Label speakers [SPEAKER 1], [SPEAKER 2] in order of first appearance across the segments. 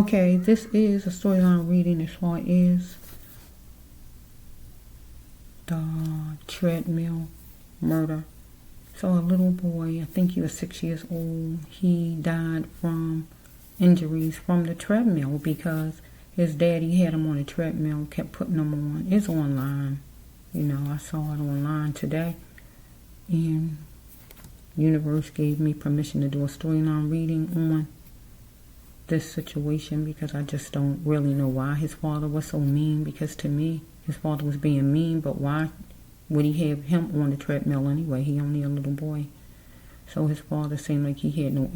[SPEAKER 1] Okay, this is a storyline reading as far as the Treadmill murder. So a little boy, I think he was 6 years old, he died from injuries from the treadmill because his daddy had him on a treadmill, kept putting him on. It's online. You know, I saw it online today. And Universe gave me permission to do a storyline reading on this situation because I just don't really know why his father was so mean, because to me, his father was being mean, but why would he have him on the treadmill anyway? He only a little boy. So his father seemed like he had no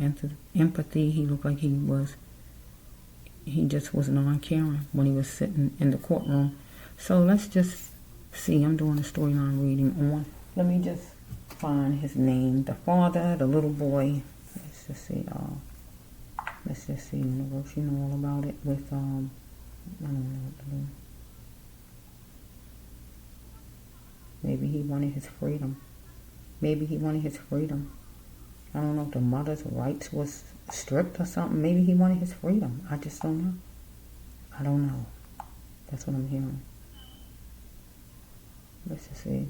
[SPEAKER 1] empathy. He looked like he just was non-caring when he was sitting in the courtroom. So let's just see. I'm doing a storyline reading on. Let me just find his name. The father, the little boy. Let's just see. Let's just see. Universe, you know all about it. With I don't know what to do. Maybe he wanted his freedom. Maybe he wanted his freedom. I don't know if the mother's rights was stripped or something. Maybe he wanted his freedom. I just don't know. I don't know. That's what I'm hearing. Let's just see.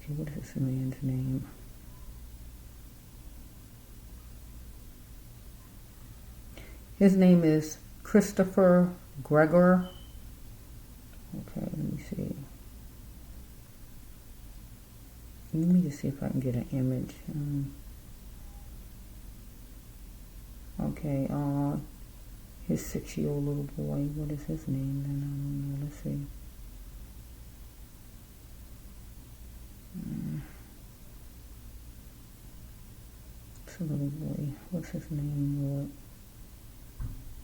[SPEAKER 1] Okay, what is this man's name? His name is Christopher Gregor. Okay, let me see. Let me just see if I can get an image. Okay, his 6-year-old little boy. What is his name then? I don't know. Let's see. It's a little boy. What's his name, Lord?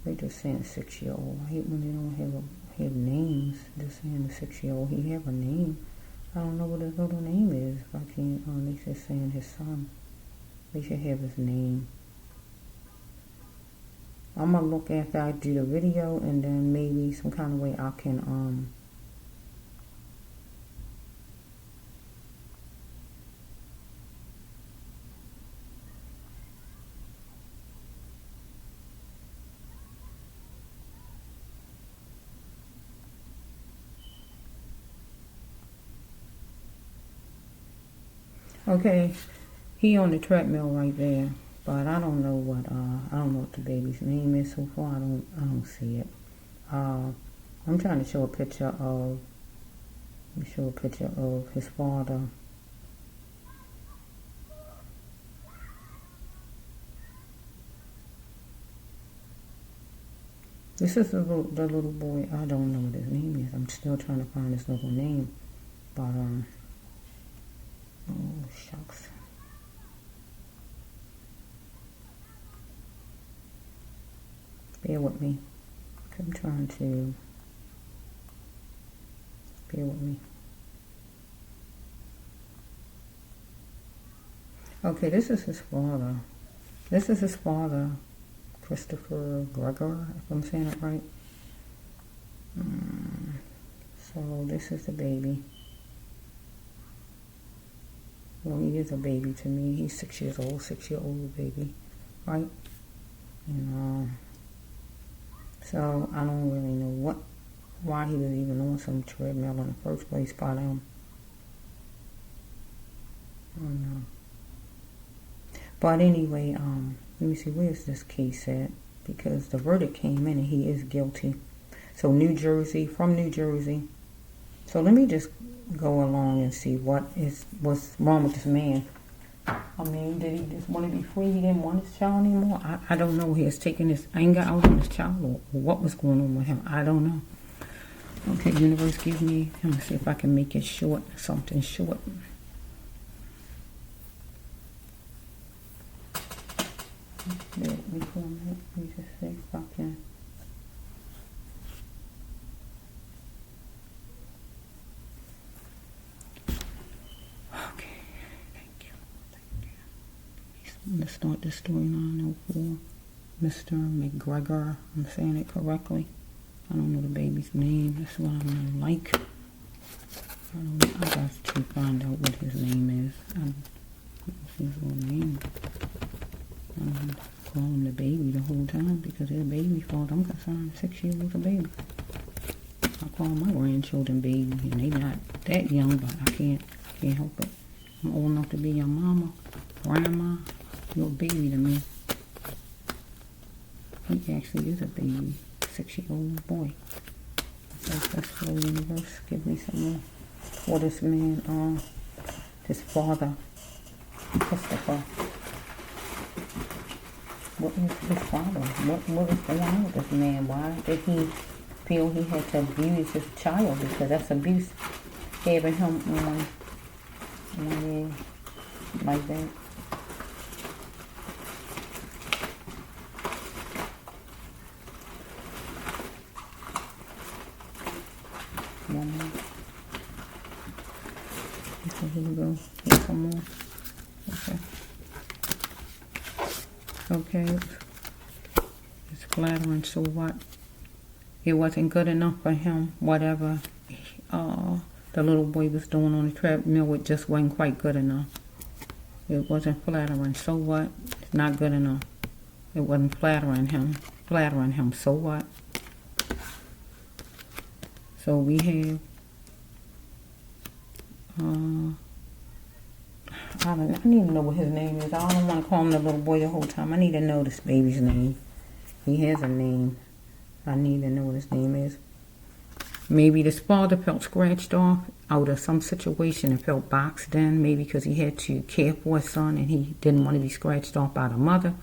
[SPEAKER 1] They just saying 6-year-old. I hate when they don't have names. Just saying the 6-year-old. He have a name. I don't know what his little name is. If I can't, they just saying his son. They should have his name. I'm gonna look after I do the video, and then maybe some kind of way I can okay, he on the treadmill right there, but I don't know what the baby's name is so far. I don't see it. I'm trying to show a picture of his father. This is the little boy. I don't know what his name is. I'm still trying to find his little name, but oh shucks. Bear with me. I'm trying to. Bear with me. Okay, this is his father. This is his father, Christopher Gregor, if I'm saying it right. So this is the baby. Well, he is a baby to me. He's 6 years old, 6-year-old baby, right? And so I don't really know why he was even on some treadmill in the first place. But I don't know. But anyway, let me see, where's this case at? Because the verdict came in and he is guilty. So New Jersey, from New Jersey. So let me just go along and see what's wrong with this man. I mean, did he just want to be free? He didn't want his child anymore? I don't know. He has taken his anger out on his child, or what was going on with him. I don't know. Okay, universe, give me, I'm going to see if I can make it short, something short. Let me just see if I can. Okay, thank you. This start this storyline 04. Mr. McGregor. I'm saying it correctly. I don't know the baby's name. That's what I'm going to like. I got to find out what his name is. I don't know his real name. I'm call him the baby the whole time because his baby, as far as I'm concerned, 6 years old a baby. I call my grandchildren baby, and they not that young, but I can't help it. I'm old enough to be your mama, grandma. You're a baby to me. He actually is a baby, 6-year-old boy. That's the universe. Give me some more. For this man, his father, Christopher. What is his father? What is going on with this man? Why did he feel he had to abuse his child? Because that's abuse. Having him on like that. Okay, here we go. Here's some more. Okay. It's flattering, so what? It wasn't good enough for him. Whatever the little boy was doing on the treadmill, it just wasn't quite good enough. It wasn't flattering, so what? It's not good enough. It wasn't flattering him. So what? So we have I need to know what his name is. I don't want to call him the little boy the whole time. I need to know this baby's name. He has a name. I need to know what his name is. Maybe this father felt scratched off out of some situation and felt boxed in. Maybe because he had to care for his son and he didn't want to be scratched off by the mother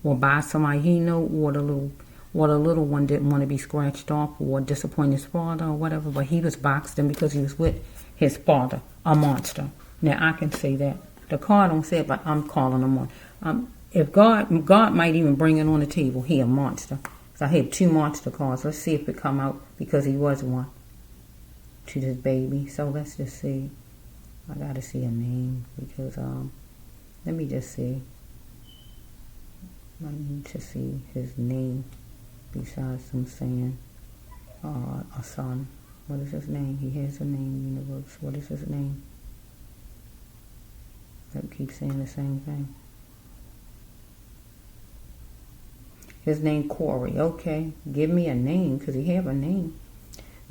[SPEAKER 1] or by somebody he knew, or the little one didn't want to be scratched off or disappoint his father or whatever. But he was boxed in because he was with his father, a monster. Now I can say that. The card don't say it, but I'm calling him on. If God might even bring it on the table. He a monster. So I have 2 monster cards. Let's see if it come out because he was one to this baby. So let's just see. I gotta see a name because let me just see. I need to see his name besides him saying a son. What is his name? He has a name, universe. What is his name? I keep saying the same thing. His name Cory. Okay, give me a name because he have a name.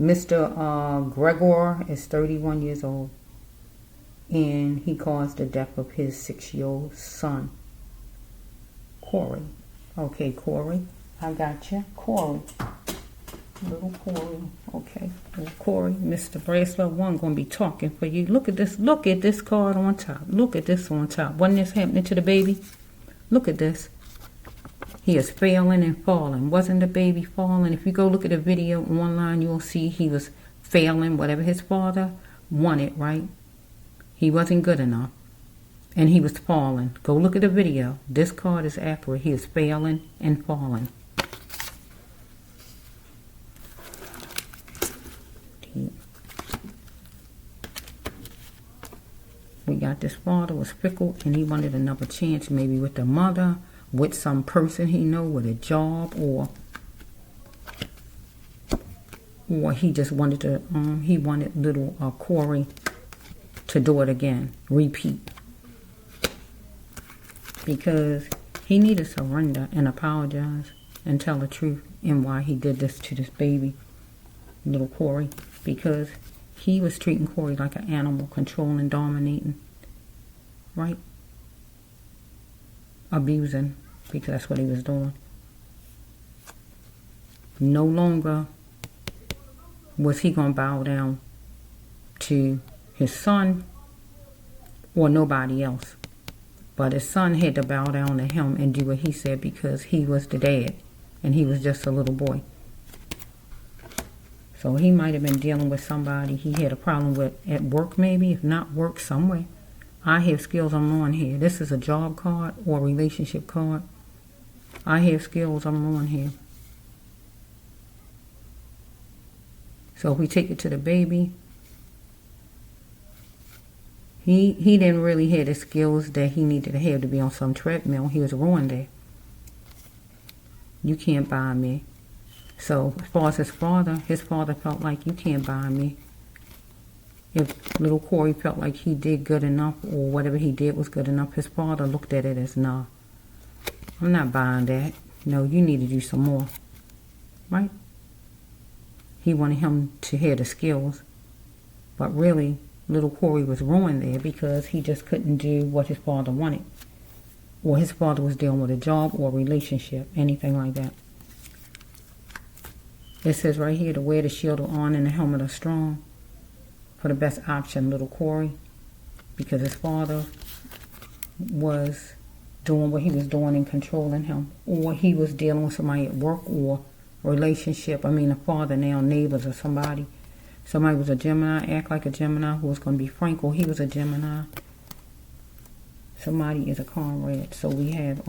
[SPEAKER 1] Mr. Gregor is 31 years old, and he caused the death of his 6-year-old son. Cory. Okay, Cory. I got you. Cory. Little Cory. Okay. Little Cory. Mr. Bracelet 1 going to be talking for you. Look at this. Look at this card on top. Look at this on top. Wasn't this happening to the baby? Look at this. He is failing and falling. Wasn't the baby falling? If you go look at the video online, you'll see he was failing. Whatever his father wanted, right? He wasn't good enough. And he was falling. Go look at the video. This card is accurate. He is failing and falling. We got this father was fickle and he wanted another chance, maybe with the mother, with some person he know, with a job, or he just wanted to, he wanted little Cory to do it again, repeat. Because he needed to surrender and apologize and tell the truth and why he did this to this baby, little Cory, because he was treating Cory like an animal, controlling, dominating, right? Abusing, because that's what he was doing. No longer was he going to bow down to his son or nobody else. But his son had to bow down to him and do what he said because he was the dad and he was just a little boy. So he might have been dealing with somebody he had a problem with at work, maybe, if not work somewhere. I have skills I'm on here. This is a job card or a relationship card. I have skills I'm on here. So if we take it to the baby, He didn't really have the skills that he needed to have to be on some treadmill. He was ruined there. You can't buy me. So as far as his father felt like you can't buy me. If little Cory felt like he did good enough or whatever he did was good enough, his father looked at it as, nah, I'm not buying that. No, you need to do some more. Right? He wanted him to have the skills. But really, little Cory was ruined there because he just couldn't do what his father wanted. Or his father was dealing with a job or a relationship, anything like that. It says right here to wear the shield on and the helmet are strong. For the best option, little Cory, because his father was doing what he was doing and controlling him, or he was dealing with somebody at work or relationship. I mean, a father now, neighbors or somebody. Somebody was a Gemini, act like a Gemini, who was going to be frank, or he was a Gemini. Somebody is a comrade. So we have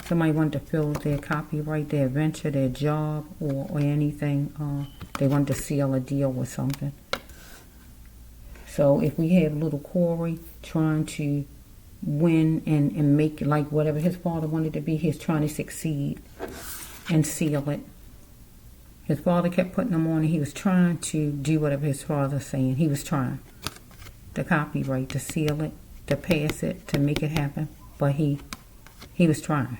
[SPEAKER 1] somebody wanted to fill their copyright, their adventure, their job, or anything. They wanted to seal a deal with something. So if we have little Cory trying to win and make like whatever his father wanted to be, he's trying to succeed and seal it. His father kept putting him on and he was trying to do whatever his father's saying. He was trying to copyright, to seal it, to pass it, to make it happen. But he was trying.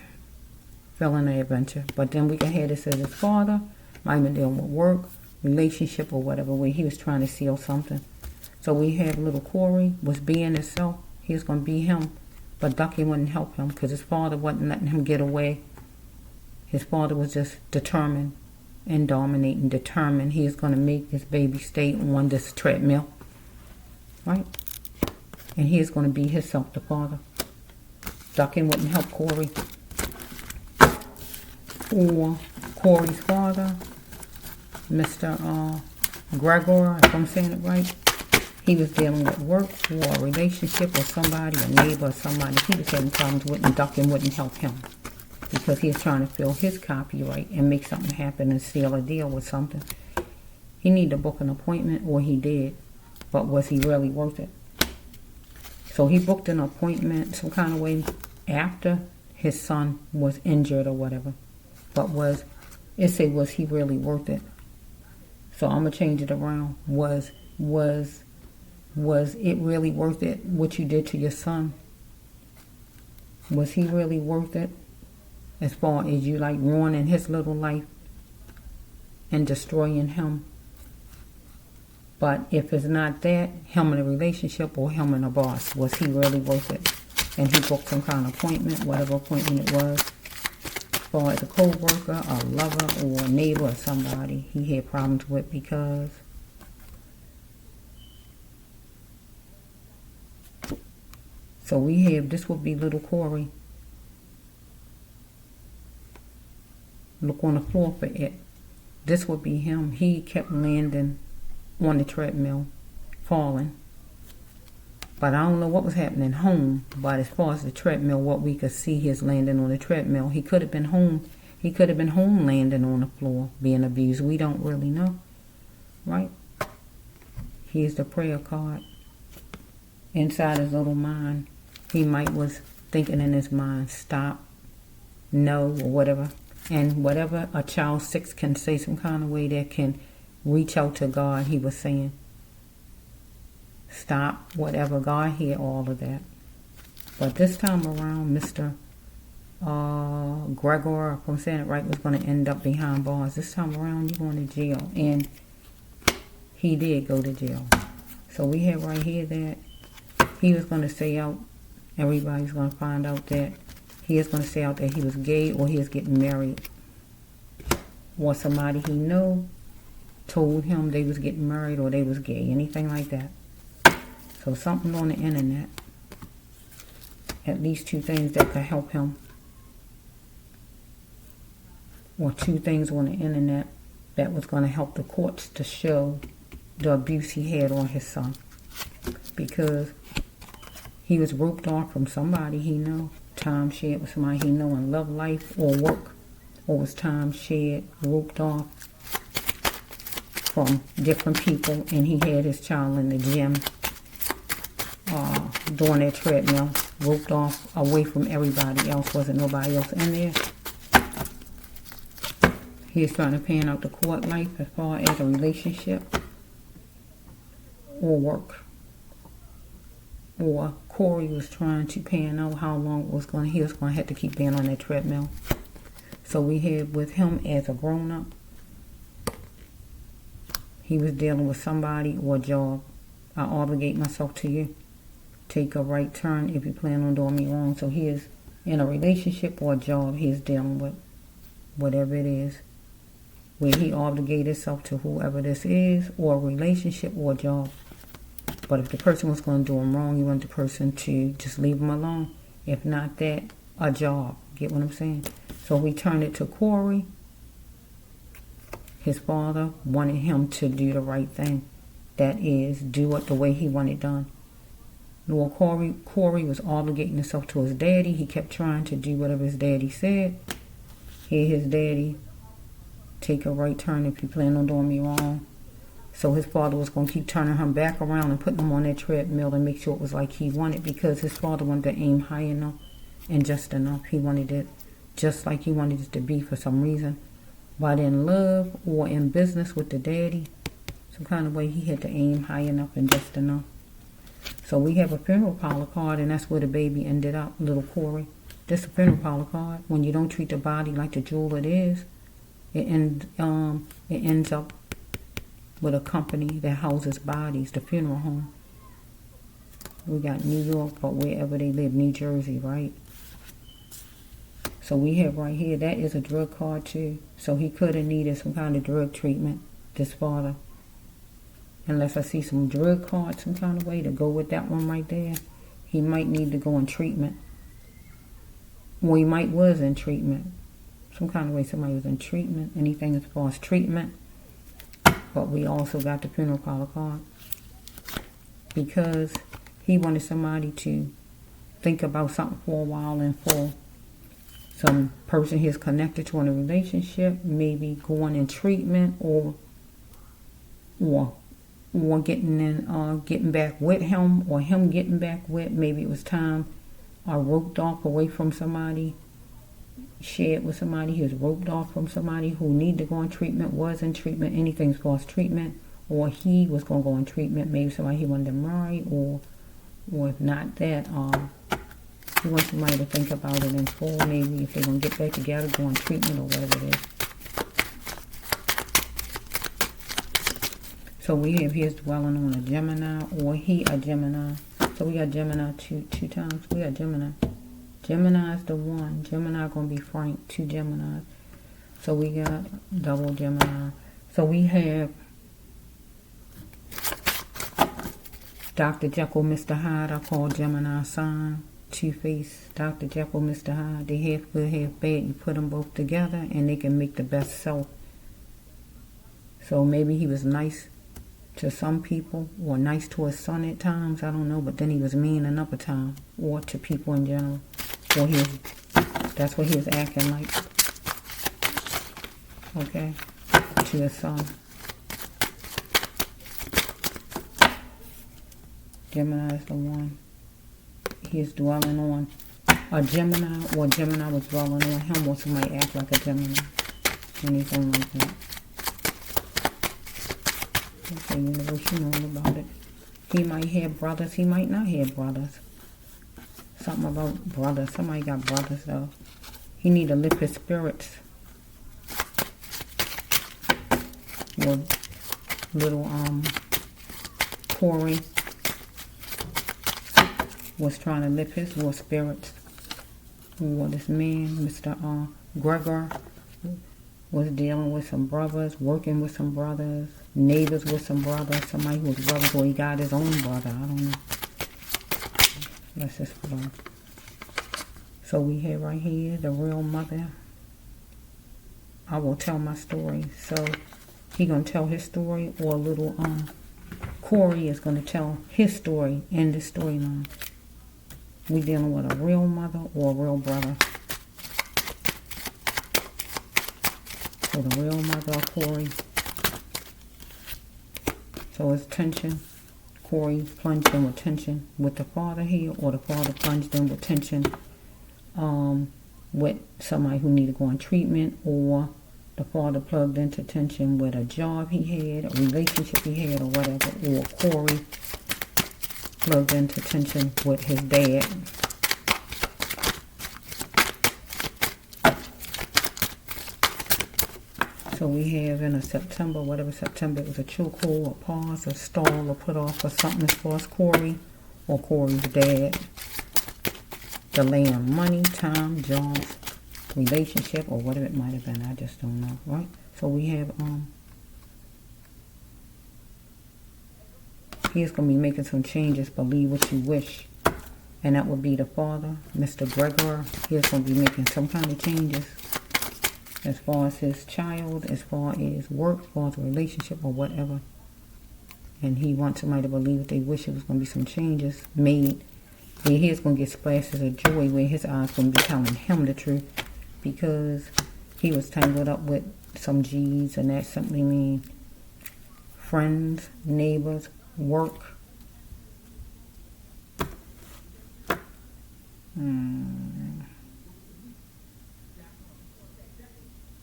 [SPEAKER 1] Fell in the adventure. But then we can hear this as his father might have been dealing with work, relationship, or whatever way he was trying to seal something. So we have little Cory was being himself. He was going to be him. But Ducky wouldn't help him because his father wasn't letting him get away. His father was just determined and dominating, determined he is going to make this baby stay on this treadmill. Right? And he is going to be himself, the father. Ducky wouldn't help Cory. Or Cory's father, Mr. Gregor, if I'm saying it right. He was dealing with work or a relationship or somebody, a neighbor or somebody he was having problems with, and Ducky wouldn't help him because he was trying to fill his copyright and make something happen and seal a deal with something. He needed to book an appointment, or he did, but was he really worth it? So he booked an appointment some kind of way after his son was injured or whatever. But was he really worth it? So I'm going to change it around. Was it really worth it, what you did to your son? Was he really worth it? As far as you like ruining his little life and destroying him. But if it's not that, him in a relationship or him and a boss, was he really worth it? And he booked some kind of appointment, whatever appointment it was. As far as a co-worker, a lover, or a neighbor or somebody he had problems with because so we have, this would be little Cory. Look on the floor for it. This would be him. He kept landing on the treadmill, falling. But I don't know what was happening home. But as far as the treadmill, what we could see his landing on the treadmill. He could have been home. He could have been home landing on the floor, being abused. We don't really know. Right? Here's the prayer card. Inside his little mind, he might was thinking in his mind, stop, no, or whatever. And whatever a child 6 can say some kind of way that can reach out to God, he was saying, stop, whatever. God hear all of that. But this time around, Mr. Gregor, if I'm saying it right, was going to end up behind bars. This time around, you're going to jail. And he did go to jail. So we have right here that he was going to say out, everybody's going to find out that he is going to say out that he was gay or he is getting married. Or somebody he knew told him they was getting married or they was gay. Anything like that. So something on the internet. At least 2 things that could help him. Or 2 things on the internet that was going to help the courts to show the abuse he had on his son. Because he was roped off from somebody he knew. Time shared with somebody he knew in love life or work. Or was time shared, roped off from different people. And he had his child in the gym. doing that treadmill, roped off away from everybody else. Wasn't nobody else in there. He was trying to pan out the court life as far as a relationship or work. Or Cory was trying to pan out how long he was going to have to keep being on that treadmill. So we had with him as a grown-up, he was dealing with somebody or a job. I obligate myself to you. Take a right turn if you plan on doing me wrong. So he is in a relationship or a job he is dealing with, whatever it is, where he obligated himself to whoever this is, or a relationship or a job. But if the person was going to do him wrong, you want the person to just leave him alone. If not that, a job. Get what I'm saying? So we turned it to Cory. His father wanted him to do the right thing. That is, do it the way he wanted done. Lord Cory was obligating himself to his daddy. He kept trying to do whatever his daddy said. Hear his daddy, take a right turn if you plan on doing me wrong. So his father was going to keep turning him back around and putting him on that treadmill and make sure it was like he wanted, because his father wanted to aim high enough and just enough. He wanted it just like he wanted it to be for some reason. But in love or in business with the daddy, some kind of way he had to aim high enough and just enough. So we have a funeral parlor card, and that's where the baby ended up, little Cory. This a funeral parlor card. When you don't treat the body like the jewel it is, it ends up with a company that houses bodies, the funeral home. We got New York, but wherever they live, New Jersey, right? So we have right here, that is a drug card too. So he could have needed some kind of drug treatment, this father. Unless I see some drug cards some kind of way to go with that one right there. He might need to go in treatment. Well, he might was in treatment. Some kind of way somebody was in treatment. Anything as far as treatment. But we also got the funeral parlor card. Because he wanted somebody to think about something for a while, and for some person he's connected to in a relationship, maybe going in treatment or getting back with him, or him getting back with, maybe it was time roped off away from somebody, shared with somebody, he was roped off from somebody who needed to go in treatment, was in treatment, anything as far as treatment, or he was going to go in treatment, maybe somebody he wanted to marry, or if not that, he wants somebody to think about it in full, maybe if they're going to get back together, go in treatment or whatever it is. So we have his dwelling on a Gemini, or he a Gemini. So we got Gemini two times. We got Gemini. Gemini's the one. Gemini going to be Frank. 2 Geminis. So we got double Gemini. So we have Dr. Jekyll, Mr. Hyde. I call Gemini sign. Two-Face. Dr. Jekyll, Mr. Hyde. They half good, half bad. You put them both together and they can make the best self. So maybe he was nice to some people, or nice to his son at times, I don't know, but then he was mean another time, or to people in general, or that's what he was acting like, okay, to his son. Gemini is the one he's dwelling on, a Gemini, or Gemini was dwelling on him, or somebody act like a Gemini, anything like that. Okay, universe, you know all about it. He might have brothers, he might not have brothers. Something about brothers. Somebody got brothers though. He need to lift his spirits. Or little Cory was trying to lift his little spirits. Or this man, Mr. Gregor, was dealing with some brothers, working with some brothers, neighbors with some brothers, somebody who was brothers, or he got his own brother, I don't know. Let's just flow. So we have right here the real mother. I will tell my story. So he gonna tell his story, or little Cory is gonna tell his story in this storyline. We dealing with a real mother or a real brother. So the real mother of Cory. So it's tension. Cory plunged in with tension with the father here, or the father plunged in with tension with somebody who needed to go on treatment, or the father plugged into tension with a job he had, a relationship he had, or whatever, or Cory plugged into tension with his dad. So we have in a September, whatever September, it was a chokehold, a pause, a stall, or put off, or something as far as Cory or Cory's dad. Delay on money, time, jobs, relationship, or whatever it might have been. I just don't know, right? So we have, he's going to be making some changes, believe what you wish. And that would be the father, Mr. Gregor. He's going to be making some kind of changes as far as his child, as far as work, as far as a relationship or whatever. And he wants somebody to believe what they wish. It was going to be some changes made where he's going to get splashes of joy, where his eyes going to be telling him the truth, because he was tangled up with some G's, and that simply means friends, neighbors, work.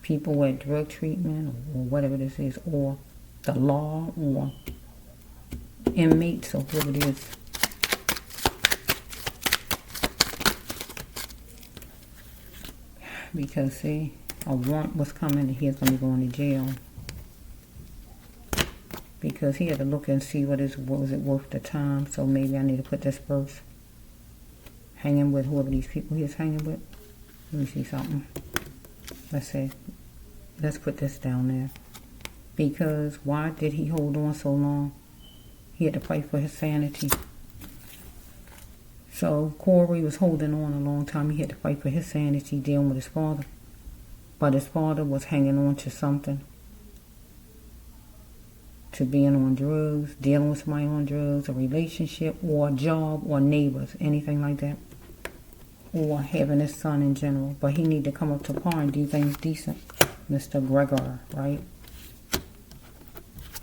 [SPEAKER 1] People with drug treatment, or whatever this is, or the law, or inmates, or whoever it is. Because, see, a warrant was coming and he was going to be going to jail. Because he had to look and see what was it worth the time. So maybe I need to put this first. Hanging with whoever these people he is hanging with. Let me see something. Let's see. Let's put this down there. Because why did he hold on so long? He had to fight for his sanity. So Cory was holding on a long time. He had to fight for his sanity, dealing with his father. But his father was hanging on to something. To being on drugs, dealing with somebody on drugs, a relationship, or a job, or neighbors, anything like that. Or having his son in general. But he need to come up to par and do things decent. Mr. Gregor, right?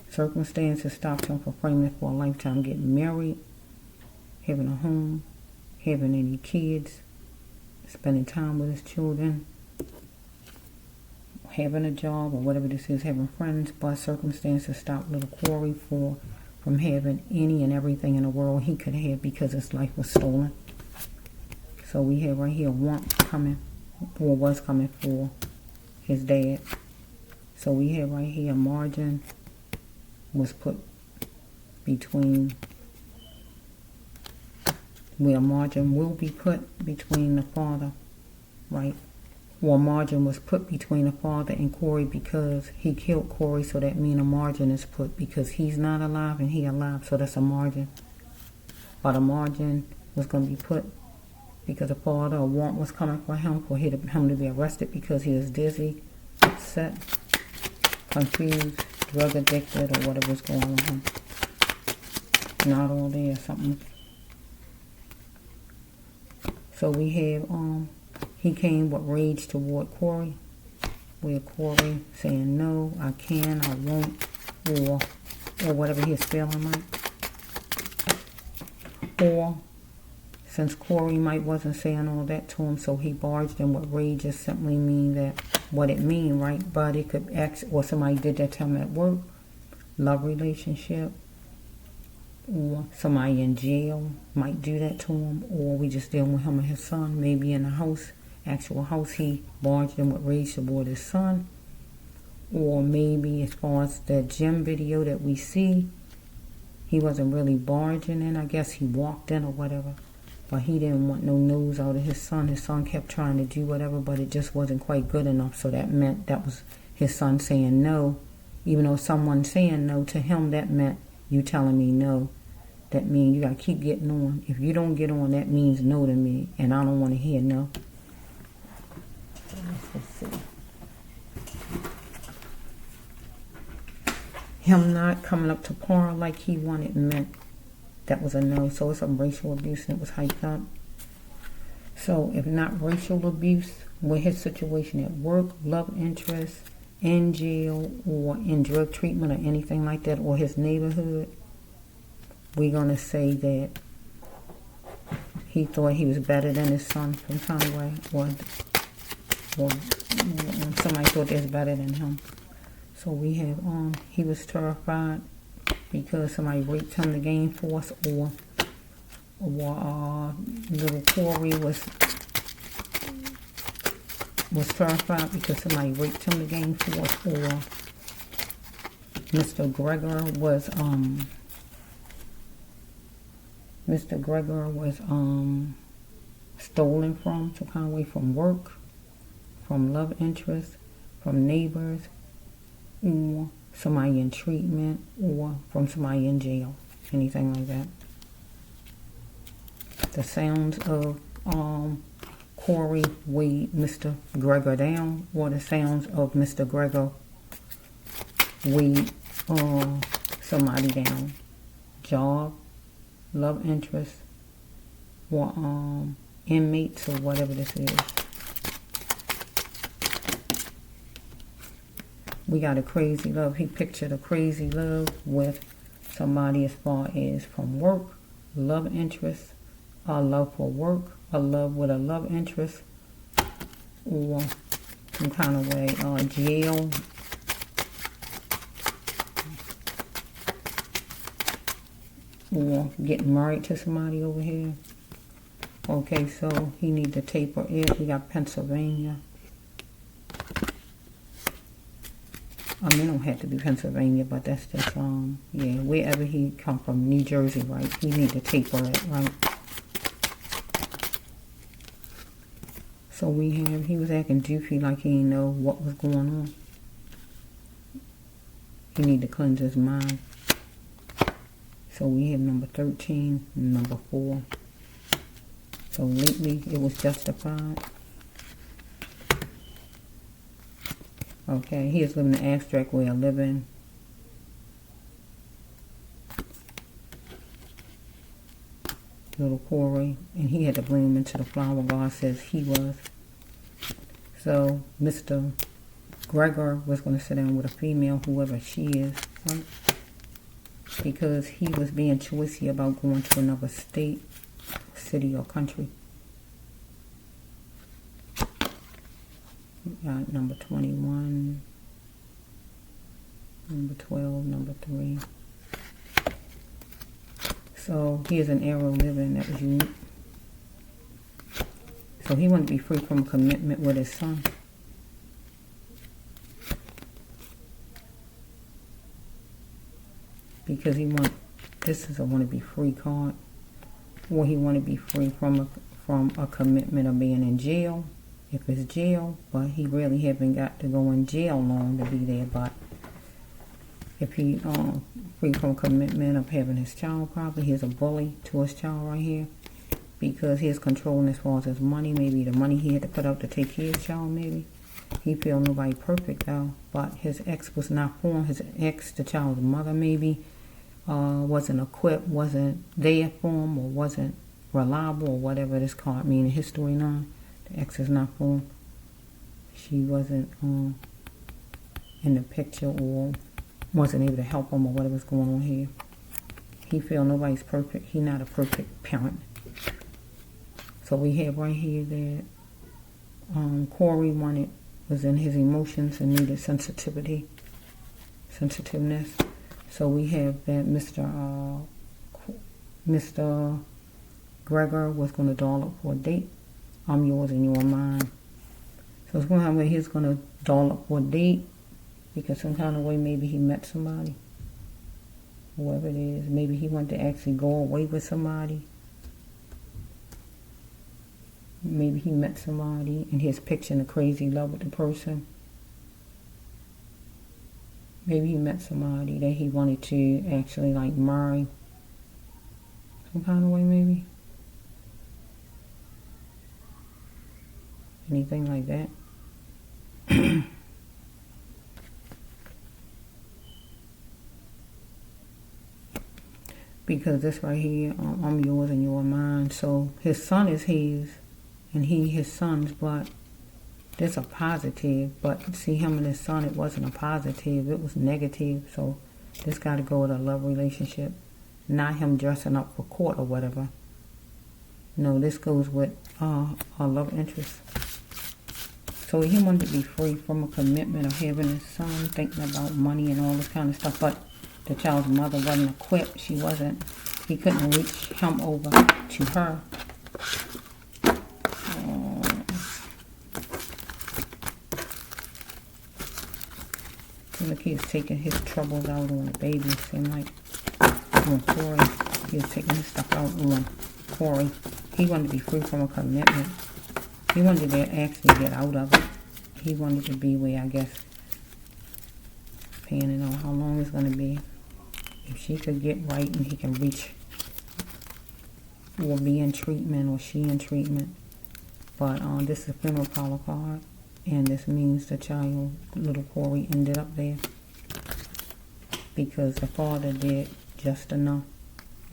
[SPEAKER 1] Circumstances stopped him from framing for a lifetime. Getting married, having a home, having any kids, spending time with his children, having a job, or whatever this is, having friends. But circumstances stopped little Cory from having any and everything in the world he could have, because his life was stolen. So we have right here warmth coming, or was coming for his dad. So we have right here a margin was put between, where a margin will be put between the father, right? Or a margin was put between the father and Cory because he killed Cory, so that means a margin is put because he's not alive and he alive, so that's a margin. But a margin was going to be put because the father, a warrant was coming for him to be arrested because he was dizzy, upset, confused, drug addicted, or whatever was going on. Not all there, something. So we have, he came with rage toward Cory, where Cory saying no, I can, I won't, or whatever he's feeling like. Or since Cory might wasn't saying all that to him, so he barged in with rage. Just simply mean that what it mean, right? But it could act, or somebody did that to him at work, love relationship, or somebody in jail might do that to him, or we just dealing with him and his son, maybe in a house, actual house, he barged in with rage toward his son. Or maybe as far as the gym video that we see, he wasn't really barging in. I guess he walked in or whatever, but he didn't want no nose out of his son. His son kept trying to do whatever, but it just wasn't quite good enough. So that meant that was his son saying no. Even though someone saying no to him, that meant you telling me no. That means you got to keep getting on. If you don't get on, that means no to me, and I don't want to hear no. Let's see. Him not coming up to par like he wanted meant that was a no. So it's a racial abuse, and it was hyped up. So if not racial abuse, with his situation at work, love interest, in jail, or in drug treatment or anything like that, or his neighborhood, we're going to say that he thought he was better than his son some kind of way, or somebody thought they was better than him. So we have he was terrified because somebody raped him to gain force, or little Cory was terrified because somebody raped him to gain force, or Mr. Gregor was stolen from some kind of way, from work, from love interest, from neighbors, or somebody in treatment, or from somebody in jail, anything like that. The sounds of Cory weighed Mr. Gregor down, or the sounds of Mr. Gregor weighed somebody down. Job, love interest, or inmates, or whatever this is. We got a crazy love. He pictured a crazy love with somebody as far as from work, love interest, a love for work, a love with a love interest, or some kind of way, jail, or getting married to somebody over here. Okay, so he need to taper it. We got Pennsylvania. I mean, it don't have to be Pennsylvania, but that's just, yeah, wherever he come from, New Jersey, right? He need to taper it, right? So we have, he was acting doofy like he didn't know what was going on. He need to cleanse his mind. So we have number 13 and number 4. So lately it was justified. Okay, he is living an abstract way of living. Little Cory, and he had to bring him into the flower God says he was. So Mr. Gregor was going to sit down with a female, whoever she is, right? Because he was being choosy about going to another state, city, or country. We got number 21, number 12, number 3. So here's an arrow living that was unique. So he wanted to be free from commitment with his son. Because he this is a want to be free card. Or he want to be free from a commitment of being in jail, if it's jail, but he really haven't got to go in jail long to be there. But if he free from commitment of having his child, probably he's a bully to his child right here, because he's controlling as far as his money, maybe the money he had to put out to take care of his child. Maybe he feel nobody perfect though, but his ex was not for him. His ex, the child's mother, maybe wasn't equipped, wasn't there for him, or wasn't reliable, or whatever this card mean in his storyline. The ex is not for him. She wasn't in the picture, or wasn't able to help him, or whatever's going on here. He feel nobody's perfect. He not a perfect parent. So we have right here that Cory was in his emotions and needed sensitiveness. So we have that Mr. Gregor was going to doll up for a date. I'm yours and you're mine. So it's going to have where he's going to doll up for a date, because some kind of way maybe he met somebody, whoever it is. Maybe he wanted to actually go away with somebody. Maybe he met somebody and he's picturing a crazy love with the person. Maybe he met somebody that he wanted to actually like marry. Some kind of way maybe. Anything like that. Because this right here, I'm yours and you're mine. So his son is his, and he his son's, but there's a positive. But see, him and his son, it wasn't a positive, it was negative. So this got to go with a love relationship. not him dressing up for court or whatever. No, this goes with our love interest. So he wanted to be free from a commitment of having his son, thinking about money and all this kind of stuff. But the child's mother wasn't equipped. She wasn't. He couldn't reach him over to her. Look, he's taking his troubles out on the baby. Seems like on Cory. He was taking his stuff out on Cory. He wanted to be free from a commitment. He wanted to actually get out of it. He wanted to be where, I guess, depending on how long it's going to be. If she could get right and he can reach or be in treatment or she in treatment. But this is a funeral parlor card. And this means the child, little Cory, ended up there. Because the father did just enough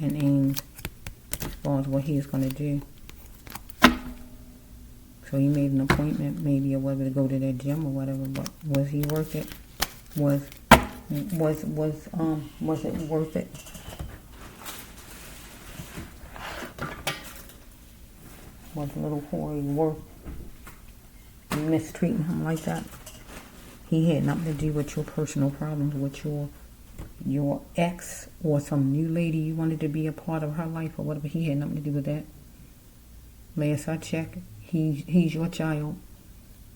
[SPEAKER 1] and aimed as far as what he is going to do. So he made an appointment, maybe, or whether to go to that gym or whatever. But was he worth it? Was it worth it? Was little Cory worth mistreating him like that? He had nothing to do with your personal problems with your ex or some new lady you wanted to be a part of her life or whatever. He had nothing to do with that. Last I checked, he's your child.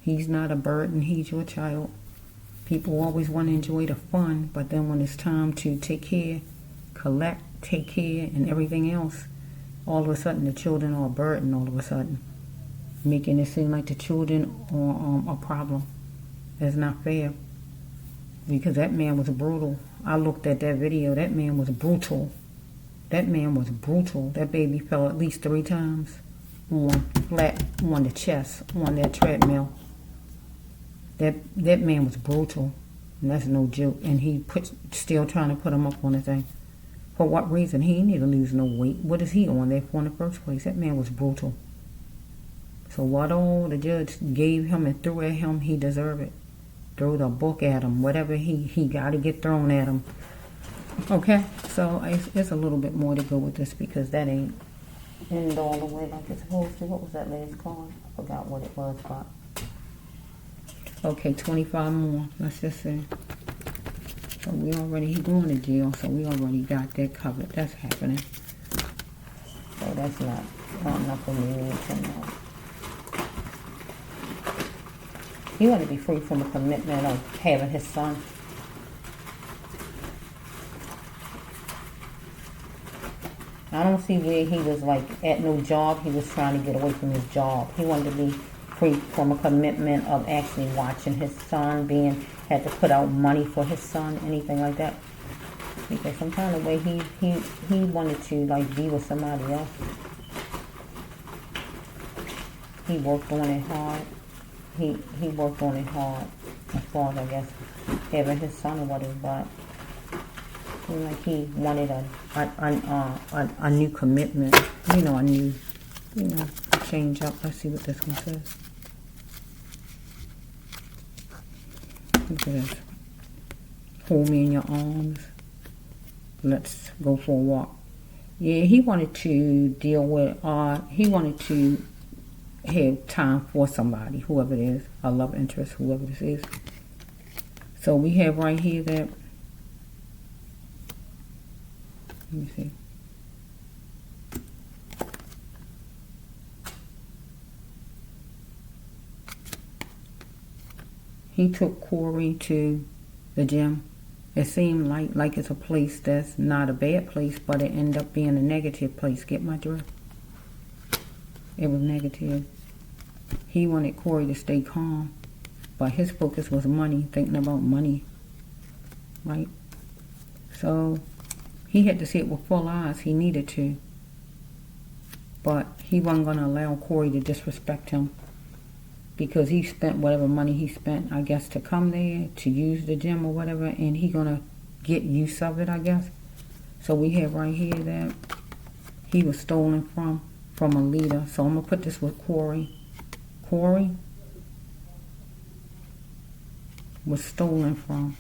[SPEAKER 1] He's not a burden. He's your child. People always want to enjoy the fun, but then when it's time to take care, collect, take care, and everything else, all of a sudden the children are a burden all of a sudden. Making it seem like the children are a problem. That's not fair. Because that man was brutal. I looked at that video. That man was brutal. That man was brutal. That baby fell at least 3 times flat on the chest, on that treadmill. That man was brutal. And that's no joke. And he still trying to put him up on the thing. For what reason? He didn't need to lose no weight. What is he on there for in the first place? That man was brutal. So what all the judge gave him and threw at him, he deserved it. Throw the book at him. Whatever he got to get thrown at him. Okay? So it's a little bit more to go with this because that ain't end all the way like it's supposed to. What was that last card? I forgot what it was, but... Okay, 25 more. Let's just say. So he's going to jail, so we already got that covered. That's happening. So that's not nothing we need to know. He wanted to be free from a commitment of having his son. I don't see where he was like at no job. He was trying to get away from his job. He wanted to be free from a commitment of actually watching his son, had to put out money for his son, anything like that. Because some kind of way he wanted to like be with somebody else. He worked on it hard. He worked on it hard as far as, I guess, having his son or whatever, but seemed like he wanted a new commitment, a new, change up. Let's see what this one says. Look at this. Hold me in your arms. Let's go for a walk. Yeah, he wanted to deal with, he wanted to have time for somebody, whoever it is, a love interest, whoever this is. So we have right here that, let me see. He took Cory to the gym. It seemed like it's a place that's not a bad place, but it ended up being a negative place. Get my drift? It was negative. He wanted Cory to stay calm, but his focus was money, thinking about money, right? So he had to see it with full eyes. He needed to, but he wasn't going to allow Cory to disrespect him because he spent whatever money he spent, I guess, to come there, to use the gym or whatever, and he going to get use of it, I guess. So we have right here that he was stolen from a leader. So I'm going to put this with Cory. Cory was stolen from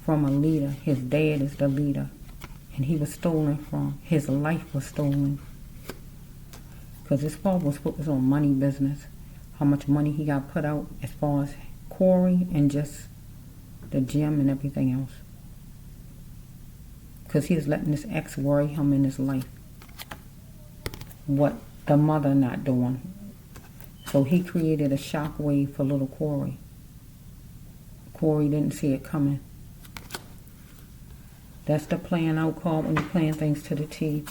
[SPEAKER 1] a leader. His dad is the leader. and he was stolen from. His life was stolen. Because his father was focused on money business. How much money he got put out as far as Cory and just the gym and everything else. Because he was letting this ex worry him in his life. What the mother not doing. So he created a shockwave for little Cory. Cory didn't see it coming. That's the plan out called when you plan things to the T.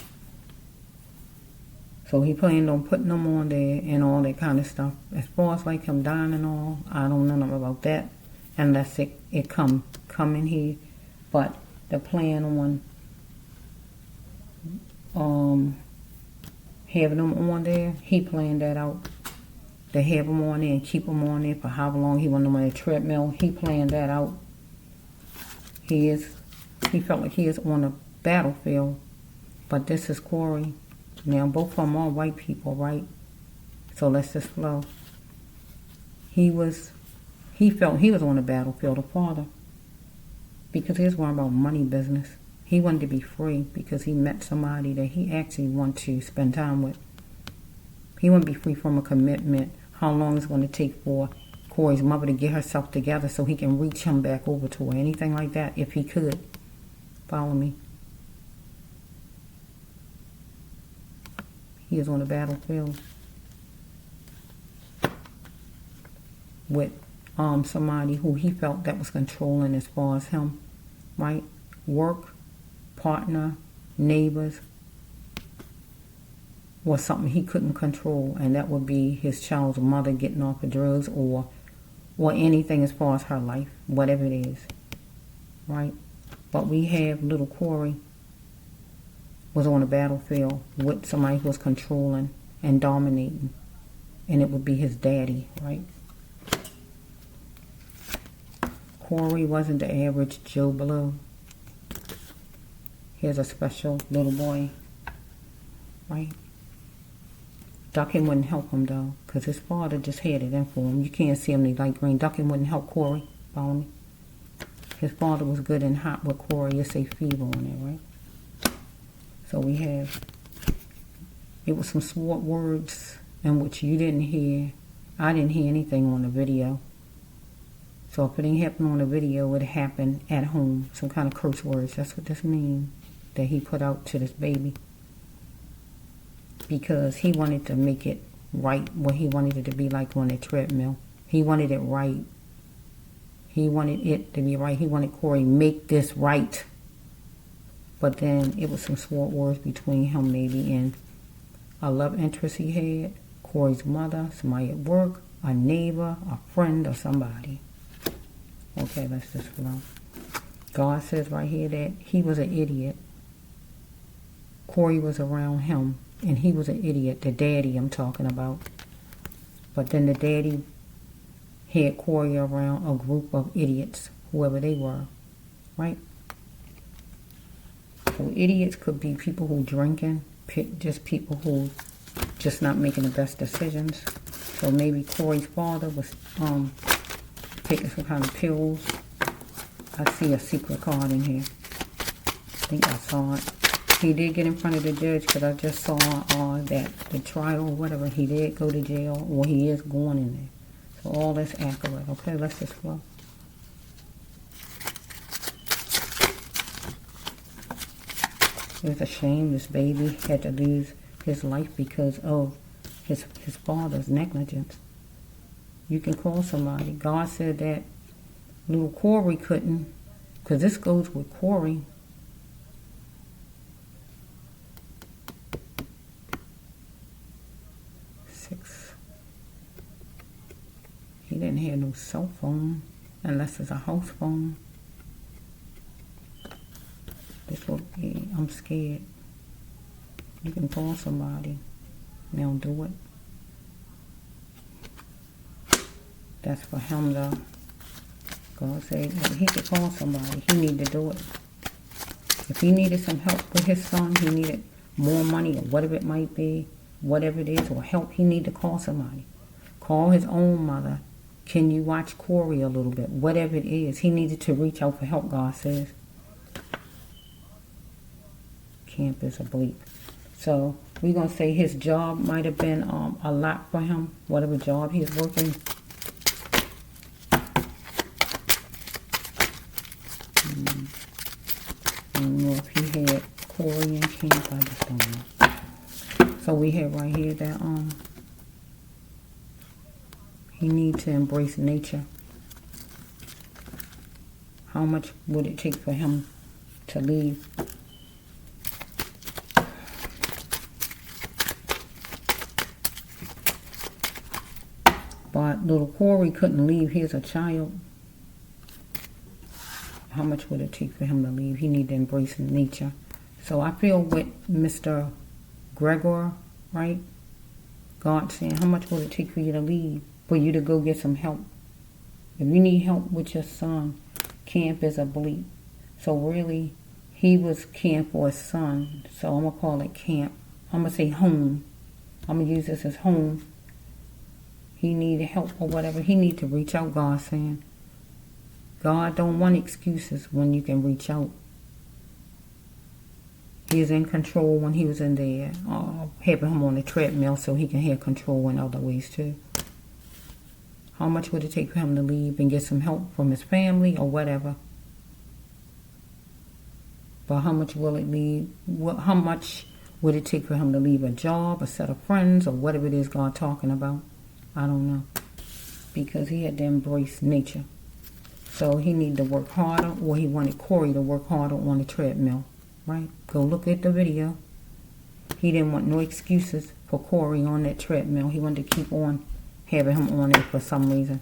[SPEAKER 1] So he planned on putting them on there and all that kind of stuff. As far as like him dying and all, I don't know nothing about that unless it come in here. But the plan on having them on there, he planned that out. To have them on there and keep them on there for however long he wanted them on the treadmill. He planned that out. He felt like he is on a battlefield. But this is Cory. Now, both of them are white people, right? So let's just flow. He felt he was on the battlefield, the father. Because he was worrying about money business. He wanted to be free because he met somebody that he actually wanted to spend time with. He wanted to be free from a commitment. How long it's going to take for Cory's mother to get herself together so he can reach him back over to her. Anything like that, if he could. Follow me. He is on the battlefield with somebody who he felt that was controlling as far as him, right? Work, partner, neighbors, was something he couldn't control, and that would be his child's mother getting off of drugs or anything as far as her life, whatever it is, right? But we have little Cory was on the battlefield with somebody who was controlling and dominating, and it would be his daddy, right? Cory wasn't the average Joe Blow. Here's a special little boy, right? Ducking wouldn't help him though, because his father just had it in for him. You can't see him, they light green. Ducking wouldn't help Cory, follow me? His father was good and hot with Cory. It's a fever on it, right? So we have, it was some sword words in which you didn't hear. I didn't hear anything on the video. So if it didn't happen on the video, it happened at home. Some kind of curse words. That's what this means that he put out to this baby. Because he wanted to make it right, what he wanted it to be like on the treadmill. He wanted it right. He wanted it to be right. He wanted Cory, make this right. But then it was some sword words between him maybe and a love interest he had, Cory's mother, somebody at work, a neighbor, a friend, or somebody. Okay, let's just flow. God says right here that he was an idiot. Cory was around him, and he was an idiot, the daddy I'm talking about. But then the daddy had Cory around a group of idiots, whoever they were, right? So idiots could be people who drinking, just people who just not making the best decisions. So maybe Cory's father was taking some kind of pills. I see a secret card in here. I think I saw it. He did get in front of the judge because I just saw that the trial or whatever, he did go to jail, or he is going in there. So all that's accurate. Okay, let's just flow. It's a shame this baby had to lose his life because of his father's negligence. You can call somebody. God said that little Cory couldn't, because this goes with Cory. He didn't have no cell phone unless it's a house phone. This will be, I'm scared. You can call somebody. Now do it. That's for him though. God said he could call somebody. He needed to do it. If he needed some help with his son, he needed more money or whatever it might be, whatever it is, or help, he needed to call somebody. Call his own mother. Can you watch Cory a little bit? Whatever it is, he needed to reach out for help, God says. camp is a bleep. So we're going to say his job might have been a lot for him, whatever job he's working. I don't know if he had Cory in camp, I just don't know. So we have right here that he needs to embrace nature. How much would it take for him to leave? But little Cory couldn't leave. He's a child. How much would it take for him to leave? He needs to embrace nature. So I feel with Mr. Gregor, right? God saying, how much would it take for you to leave? For you to go get some help. If you need help with your son, camp is a bleep. So really, he was camp for his son. So I'm going to call it camp. I'm going to say home. I'm going to use this as home. He needed help or whatever. He need to reach out, God saying. God don't want excuses when you can reach out. He was in control when he was in there, having him on the treadmill so he can have control in other ways too. How much would it take for him to leave and get some help from his family or whatever? But how much will it leave? How much would it take for him to leave a job, a set of friends, or whatever it is God talking about? I don't know. Because he had to embrace nature. So he needed to work harder, or he wanted Cory to work harder on the treadmill. Right? Go look at the video. He didn't want no excuses for Cory on that treadmill. He wanted to keep on having him on it for some reason.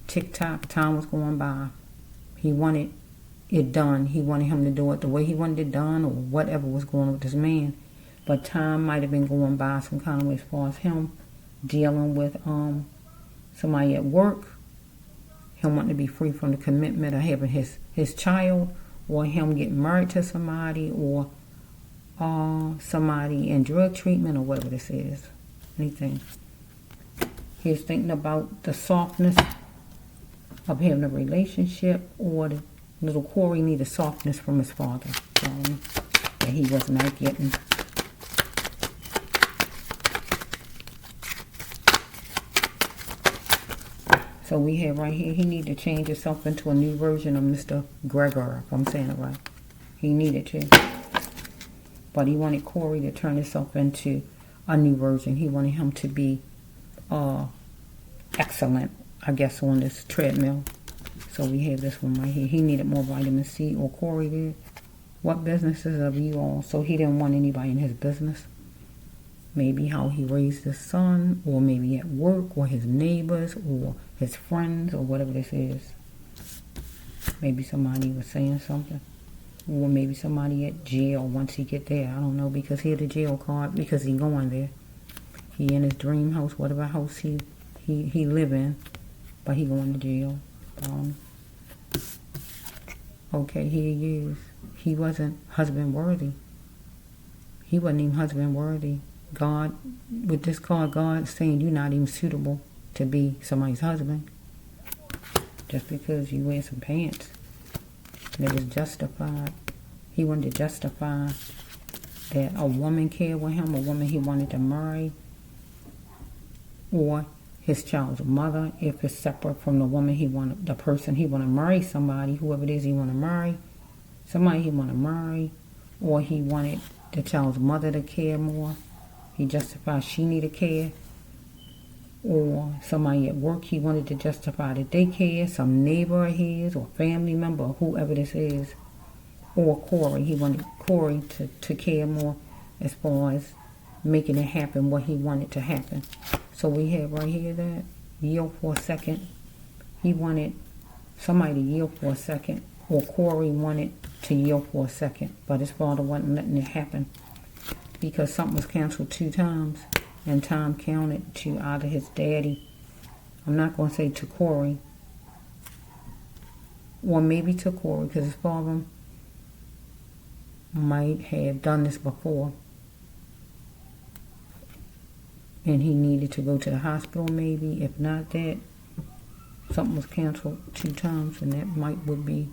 [SPEAKER 1] Tick-tock, time was going by. He wanted it done. He wanted him to do it the way he wanted it done, or whatever was going on with this man. But time might have been going by some kind of way as far as him dealing with somebody at work, him wanting to be free from the commitment of having his child, or him getting married to somebody, or somebody in drug treatment, or whatever this is. Anything. He's thinking about the softness of having a relationship, or the little Cory needed softness from his father that he was not getting. So we have right here, he needed to change himself into a new version of Mr. Gregor, if I'm saying it right. He needed to. But he wanted Cory to turn himself into a new version. He wanted him to be excellent, I guess, on this treadmill. So we have this one right here. He needed more vitamin C, or Cory did. What businesses of you all? So he didn't want anybody in his business. Maybe how he raised his son, or maybe at work, or his neighbors, or his friends, or whatever this is. Maybe somebody was saying something. Or maybe somebody at jail once he get there. I don't know, because he had a jail card, because he going there. He in his dream house, whatever house he live in, but he going to jail. Okay, here he is. He wasn't husband worthy. He wasn't even husband worthy. God, with this card, God saying you're not even suitable to be somebody's husband. Just because you wear some pants. And it was justified. He wanted to justify that a woman cared with him, a woman he wanted to marry, or his child's mother, if it's separate from the woman he wanted, the person he want to marry, somebody, whoever it is he want to marry, somebody he want to marry, or he wanted the child's mother to care more. He justified she needed care. Or somebody at work, he wanted to justify that they care, some neighbor of his, or family member, or whoever this is. Or Cory, he wanted Cory to care more as far as making it happen, what he wanted to happen. So we have right here that yield for a second. He wanted somebody to yield for a second, or Cory wanted to yield for a second, but his father wasn't letting it happen because something was canceled 2 times, and time counted to either his daddy, I'm not going to say to Cory, or maybe to Cory, because his father might have done this before, and he needed to go to the hospital maybe. If not that, something was canceled 2 times, and that would be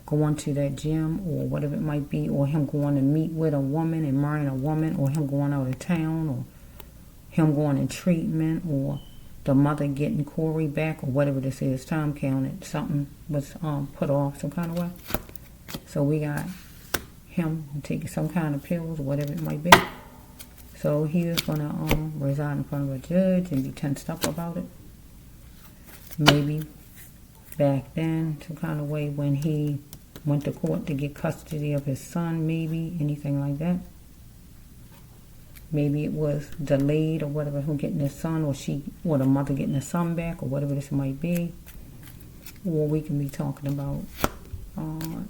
[SPEAKER 1] going to that gym or whatever it might be, or him going to meet with a woman and marrying a woman, or him going out of town, or him going in treatment, or the mother getting Cory back, or whatever this is, time counted, something was put off some kind of way. So we got him taking some kind of pills, or whatever it might be. So he is going to reside in front of a judge and be tensed up about it. Maybe back then, some kind of way when he went to court to get custody of his son, maybe, anything like that. Maybe it was delayed or whatever, him getting his son, or the mother getting his son back, or whatever this might be. Or we can be talking about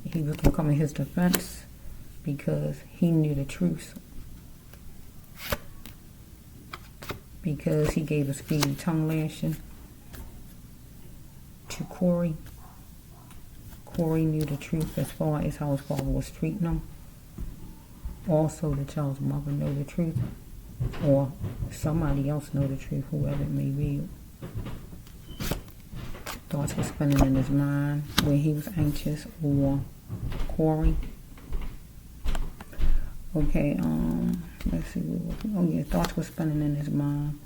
[SPEAKER 1] he was going to come in his defense because he knew the truth. Because he gave a speedy tongue lashing to Cory. Cory knew the truth as far as how his father was treating him. Also, the child's mother knew the truth, or somebody else know the truth, whoever it may be. Thoughts were spinning in his mind where he was anxious, or Cory. Okay, let's see. Oh yeah, thoughts were spinning in his mind,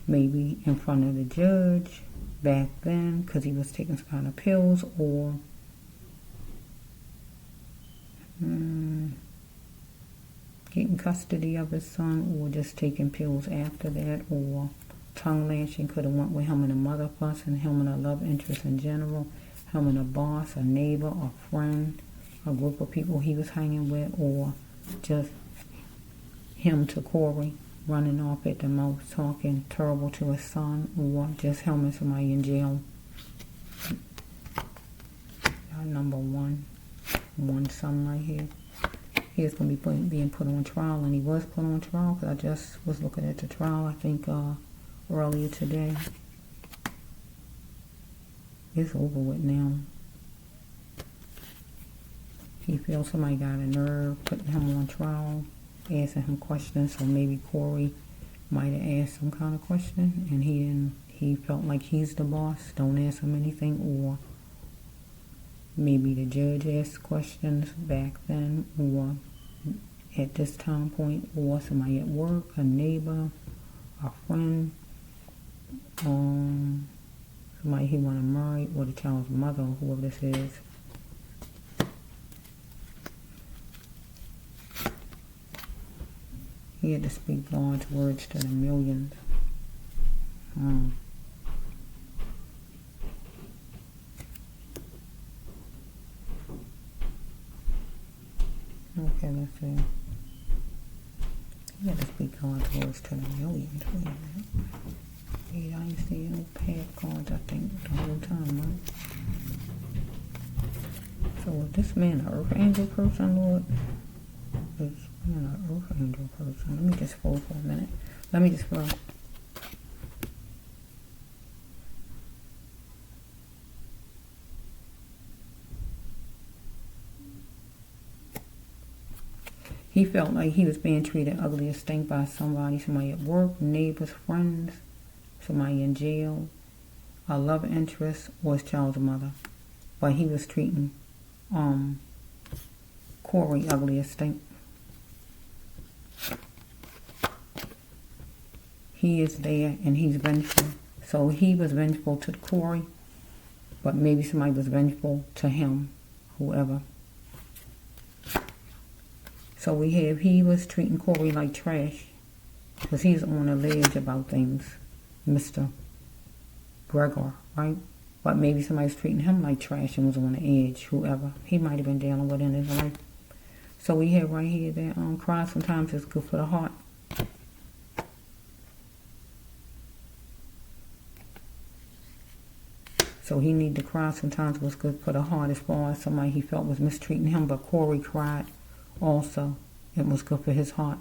[SPEAKER 1] maybe in front of the judge back then, because he was taking some kind of pills, or getting custody of his son, or just taking pills after that, or tongue lashing. Could have went with him and a mother fussing, him and a love interest in general, him and a boss, a neighbor, a friend, a group of people he was hanging with, or just him to Cory, running off at the mouth, talking terrible to his son, or just him and somebody in jail. Number one son right here. He is going to be being put on trial, and he was put on trial, because I just was looking at the trial, I think, earlier today. It's over with now. He feels somebody got a nerve putting him on trial, asking him questions, so maybe Cory might have asked some kind of question, and he felt like he's the boss, don't ask him anything, or maybe the judge asked questions back then, or at this time point, or somebody at work, a neighbor, a friend, somebody he want to marry, or the child's mother, or whoever this is. He had to speak large words to the millions. Okay, let's see. He had to speak large words to the millions. Wait a minute. Wait, I ain't see no pad cards, I think, the whole time, right? So is this man an earth angel person, Lord? Is an earth angel person? Let me just flow for a minute. Let me just flow. He felt like he was being treated ugly as stink by somebody at work, neighbors, friends, somebody in jail, a love interest, or his child's mother. But he was treating Cory ugly as stink. He is there and he's vengeful. So he was vengeful to Cory, but maybe somebody was vengeful to him, whoever. So we have, he was treating Cory like trash, because he's on a ledge about things, Mr. Gregor, right? But maybe somebody's treating him like trash and was on the edge, whoever he might have been dealing with in his life. So we have right here that crying sometimes is good for the heart. So he needed to cry sometimes was good for the heart, as far as somebody he felt was mistreating him, but Cory cried also. It was good for his heart.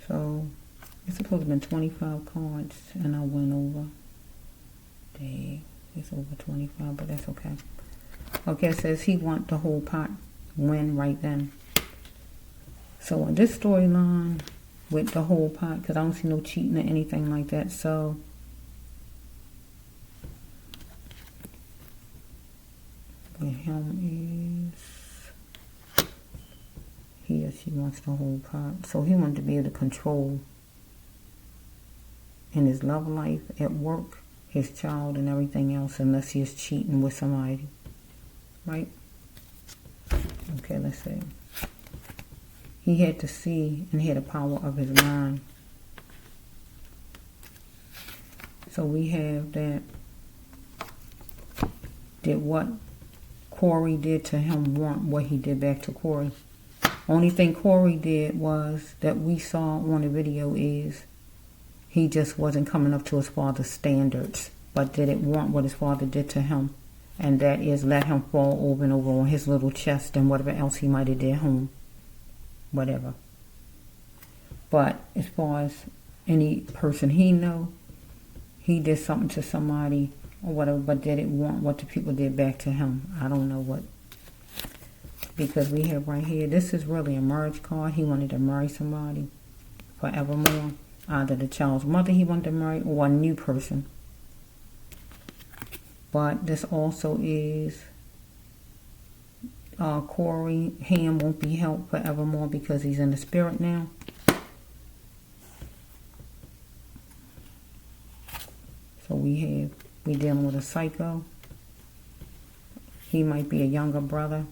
[SPEAKER 1] So it's supposed to have been 25 cards, and I went over. Dang, it's over 25, but that's okay. Okay, it says he want the whole pot, win right then. So in this storyline with the whole pot, because I don't see no cheating or anything like that, so with him is he or she wants the whole pot. So he wanted to be able to control in his love life, at work, his child, and everything else, unless he is cheating with somebody. Right? Okay, let's see. He had to see and had the power of his mind. So we have that. Did what Cory did to him want what he did back to Cory? Only thing Cory did was that we saw on the video is he just wasn't coming up to his father's standards, but didn't want what his father did to him. And that is let him fall over and over on his little chest and whatever else he might have did home. Whatever. But as far as any person he know, he did something to somebody or whatever, but didn't want what the people did back to him. I don't know what. Because we have right here, this is really a marriage card. He wanted to marry somebody forevermore. Either the child's mother he wanted to marry or a new person. But this also is Cory hand won't be helped forevermore because he's in the spirit now. So we dealing with a psycho. He might be a younger brother.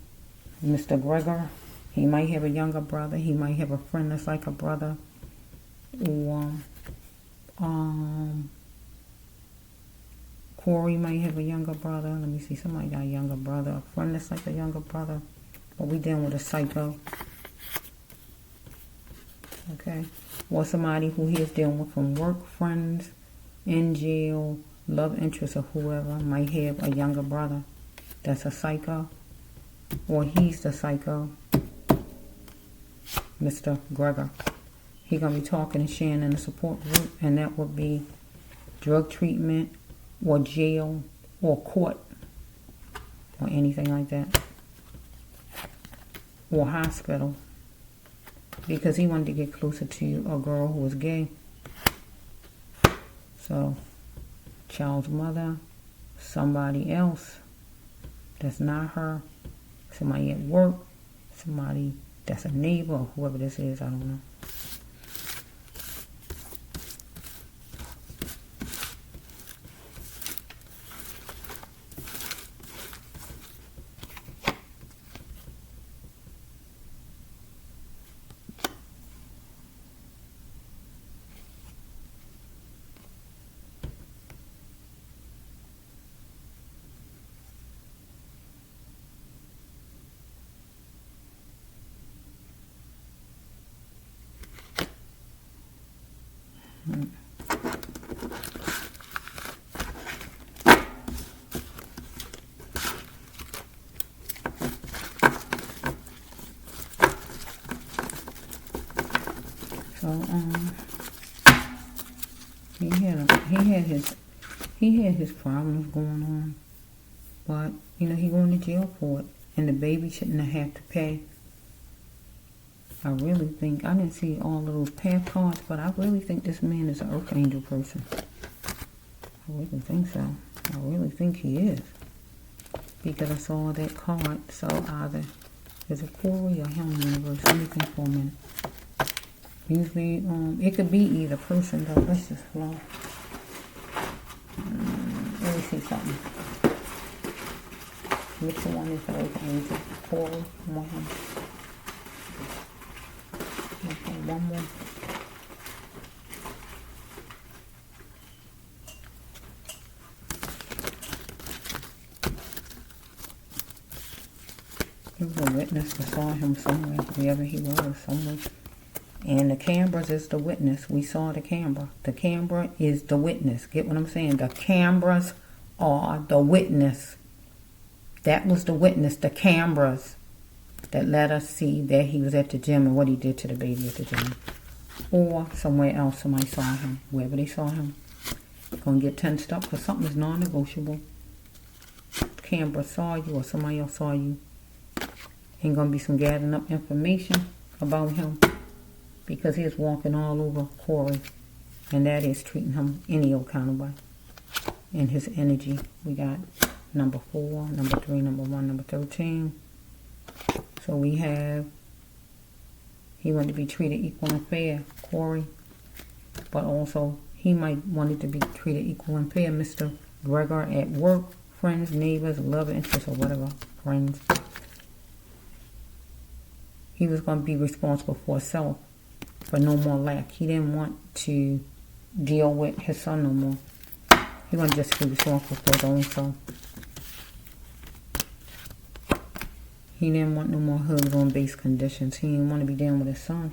[SPEAKER 1] Mr. Gregor, he might have a younger brother. He might have a friend that's like a brother. Or Cory might have a younger brother. Let me see, somebody got a younger brother. A friend that's like a younger brother. But we dealing with a psycho. Okay. Or somebody who he is dealing with from work, friends, in jail, love interest, or whoever might have a younger brother that's a psycho. Or he's the psycho. Mr. Gregor. He's going to be talking and sharing in a support group. And that would be drug treatment, or jail, or court, or anything like that, or hospital, because he wanted to get closer to a girl who was gay. So, child's mother, somebody else that's not her, somebody at work, somebody that's a neighbor, or whoever this is, I don't know. So he had his problems going on, but you know he going to jail for it, and the baby shouldn't have to pay. I really think, I didn't see all of those path cards, but I really think this man is an earth angel person. I really think so. I really think he is, because I saw that card. So either is it Cory or him universe? Let me think for a minute. Usually, it could be either person though. Let's just flow. Let me see something. Which one is the earth angel? Cory, one. Okay, one more. There was a witness that saw him somewhere, wherever he was, somewhere. And the cameras is the witness. We saw the camera. The camera is the witness. Get what I'm saying? The cameras are the witness. That was the witness, the cameras, that let us see that he was at the gym and what he did to the baby at the gym. Or somewhere else somebody saw him. Wherever they saw him. Gonna get tensed up because something is non-negotiable. Camera saw you or somebody else saw you. Ain't gonna be some gathering up information about him, because he is walking all over Cory, and that is treating him any old kind of way. And his energy, we got number 4, number 3, number 1, number 13. So we have, he wanted to be treated equal and fair, Cory. But also, he might want it to be treated equal and fair, Mr. Gregor, at work, friends, neighbors, love, interest, or whatever, friends. He was going to be responsible for himself, but no more lack. He didn't want to deal with his son no more. He wanted just to be responsible for his own self. He didn't want no more hugs on base conditions. He didn't want to be dealing with his son,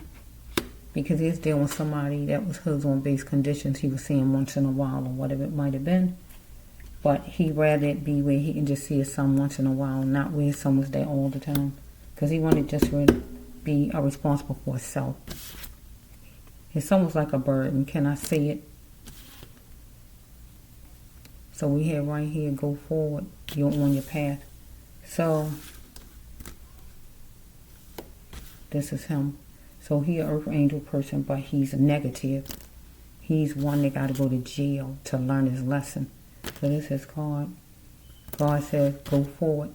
[SPEAKER 1] because he was dealing with somebody that was hugs on base conditions he was seeing once in a while or whatever it might have been. But he'd rather it be where he can just see his son once in a while, not where his son was there all the time. Because he wanted just to be responsible for himself. His son was like a bird, and can I say it? So we have right here, go forward, you're on your path. So, this is him. So he an earth angel person, but he's negative. He's one that got to go to jail to learn his lesson. So this is his card. God says, go forward,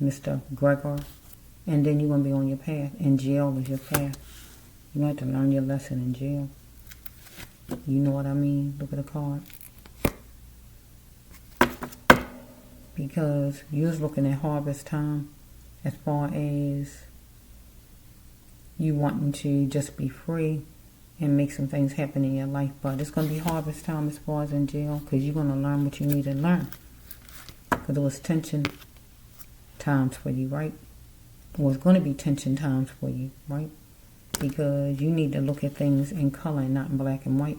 [SPEAKER 1] Mr. Gregor. And then you're going to be on your path. And jail is your path. You have to learn your lesson in jail. You know what I mean? Look at the card. Because you was looking at harvest time as far as you wanting to just be free and make some things happen in your life. But it's going to be harvest time as far as in jail, because you're going to learn what you need to learn. Because it was tension times for you, right? Well, it's going to be tension times for you, right? Because you need to look at things in color and not in black and white.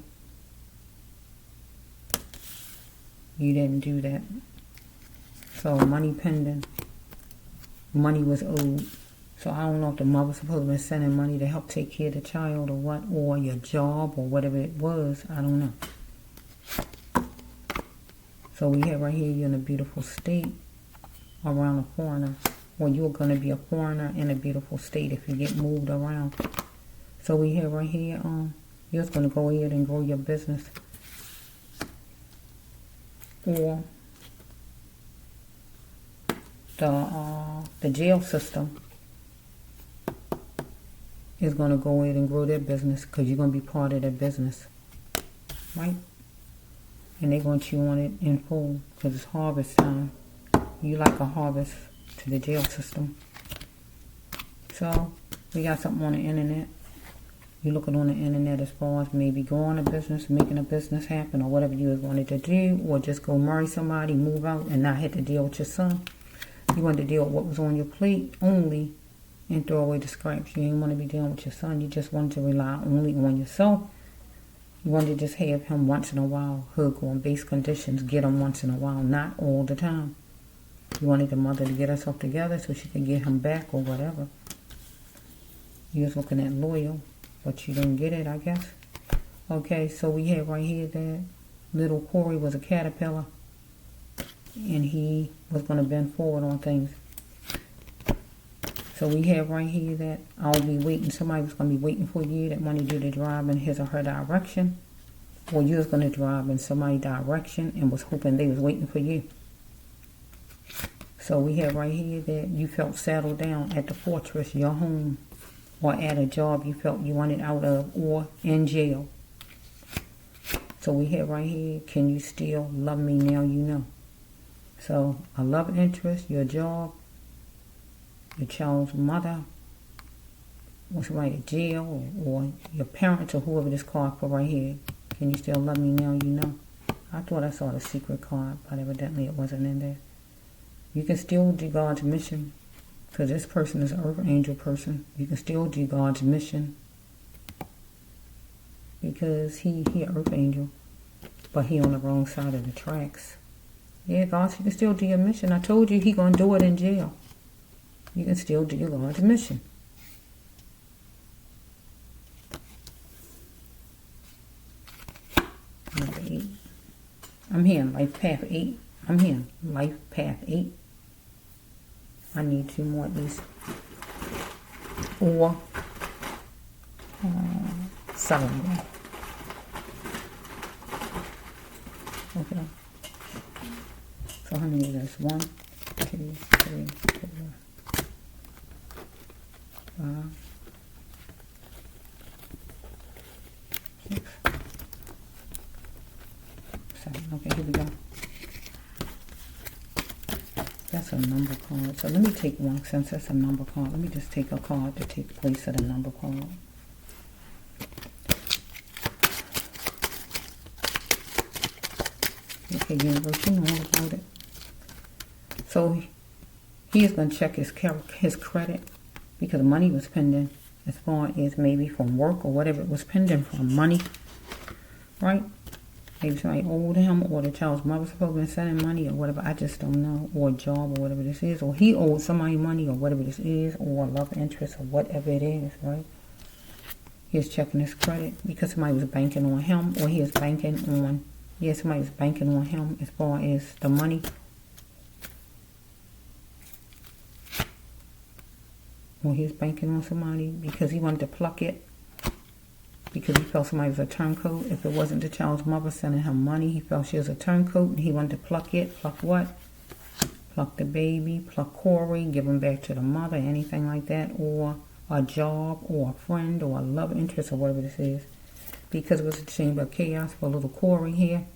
[SPEAKER 1] You didn't do that. So money pending. Money was owed. So I don't know if the mother's supposed to be sending money to help take care of the child or what, or your job or whatever it was. I don't know. So we have right here, you're in a beautiful state around a foreigner. Well, you're going to be a foreigner in a beautiful state if you get moved around. So we have right here, you're just going to go ahead and grow your business. Or the jail system is going to go ahead and grow their business, because you're going to be part of their business, right? And they're going to chew on it in full, because it's harvest time. You like a harvest to the jail system. So we got something on the internet. You looking on the internet as far as maybe growing a business, making a business happen, or whatever you wanted to do, or just go marry somebody, move out, and not have to deal with your son. You wanted to deal with what was on your plate only and throw away the scraps. You didn't want to be dealing with your son. You just wanted to rely only on yourself. You wanted to just have him once in a while, hug on base conditions, get him once in a while, not all the time. You wanted the mother to get herself together so she could get him back or whatever. You was looking at loyal, but you didn't get it, I guess. Okay, so we have right here that little Cory was a caterpillar, and he was going to bend forward on things. So we have right here that I'll be waiting. Somebody was going to be waiting for you that wanted you to drive in his or her direction. Or you was going to drive in somebody's direction and was hoping they was waiting for you. So we have right here that you felt settled down at the fortress, your home, or at a job you felt you wanted out of, or in jail. So we have right here, can you still love me now you know? So a love interest, your job, your child's mother, or somebody in jail, or your parents, or whoever this card for right here. Can you still love me now you know? I thought I saw the secret card, but evidently it wasn't in there. You can still do God's mission, because this person is an earth angel person. You can still do God's mission, because he an earth angel, but he on the wrong side of the tracks. Yeah, God, you can still do your mission. I told you he gonna do it in jail. You can still do God's mission. Number 8. I'm here in life path 8. I'm here in life path 8. I need 2 more at least. Or 7 more. Okay. So how many is this? 1, 2, 3, 4, 5, 6, 7. Okay, here we go. That's a number card. So let me take one, since that's a number card. Let me just take a card to take place of the number card. Okay, universe, you know all about it. So he is going to check his credit because money was pending as far as maybe from work or whatever it was pending from, money, right? Maybe somebody owed him, or the child's mother supposed to be sending money, or whatever. I just don't know. Or a job, or whatever this is. Or he owed somebody money, or whatever this is. Or love interest, or whatever it is, right? He's checking his credit because somebody was banking on him, or he is banking on, yeah, somebody was banking on him as far as the money. Or he was banking on somebody because he wanted to pluck it. Because he felt somebody was a turncoat. If it wasn't the child's mother sending him money, he felt she was a turncoat and he wanted to pluck it. Pluck what? Pluck the baby, pluck Cory, give him back to the mother, anything like that. Or a job, or a friend, or a love interest, or whatever this is. Because it was a chamber of chaos for little Cory here.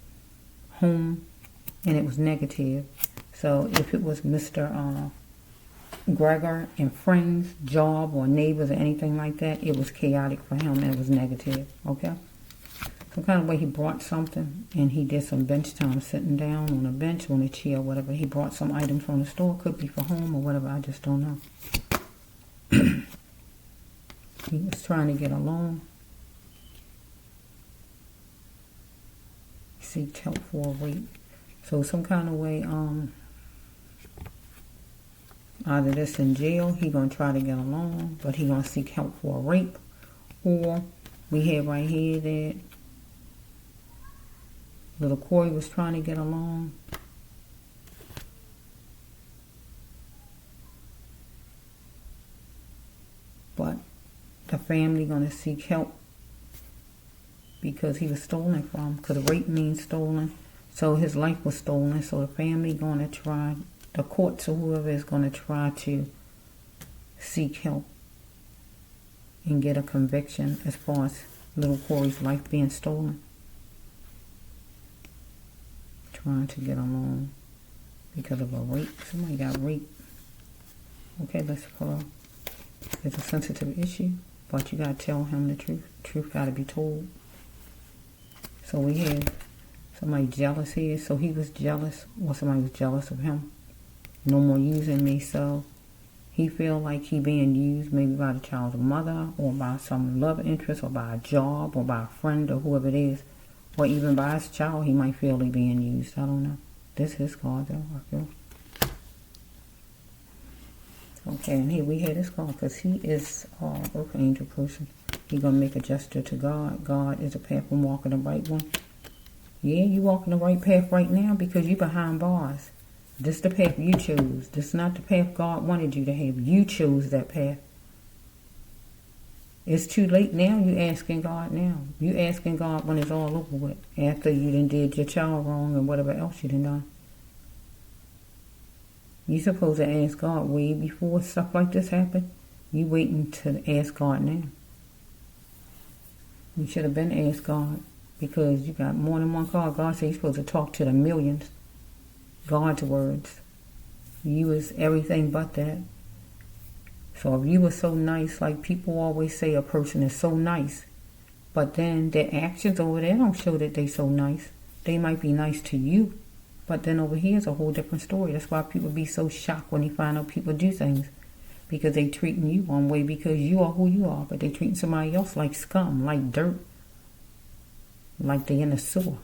[SPEAKER 1] Home. And it was negative. So if it was Mr. Gregor and friends, job, or neighbors, or anything like that, it was chaotic for him and it was negative, okay? Some kind of way he brought something and he did some bench time, sitting down on a bench, on a chair, whatever. He brought some items from the store, could be for home or whatever, I just don't know. He was trying to get along. Seeked help for a rape. So some kind of way, either this in jail, he gonna try to get along, but he gonna seek help for a rape, or we have right here that little Cory was trying to get along, but the family gonna seek help because he was stolen from, because rape means stolen, so his life was stolen, so the family gonna try, the courts or whoever is going to try to seek help and get a conviction as far as little Cory's life being stolen. Trying to get along because of a rape. Somebody got raped. Okay, let's pull. It's a sensitive issue, but you got to tell him the truth. Truth got to be told. So we have somebody jealous here. So he was jealous, or somebody was jealous of him. No more using me, so he feel like he being used maybe by the child's mother, or by some love interest, or by a job, or by a friend, or whoever it is, or even by his child. He might feel he being used. I don't know. This is his card though, I feel. Okay, and here we have this card because he is an earth angel person. He gonna make a gesture to God. God is a path from walking the right one. Yeah, you walking the right path right now because you behind bars. This is the path you chose. This is not the path God wanted you to have. You chose that path. It's too late now. You asking God now. You asking God when it's all over with. After you done did your child wrong and whatever else you done done. You supposed to ask God way before stuff like this happened. You waiting to ask God now. You should have been asked God because you got more than one card. God said you're supposed to talk to the millions. God's words. You was everything but that. So if you were so nice, like people always say a person is so nice, but then their actions over there don't show that they so nice. They might be nice to you, but then over here is a whole different story. That's why people be so shocked when they find out people do things. Because they treating you one way because you are who you are, but they treating somebody else like scum, like dirt, like they in a sewer.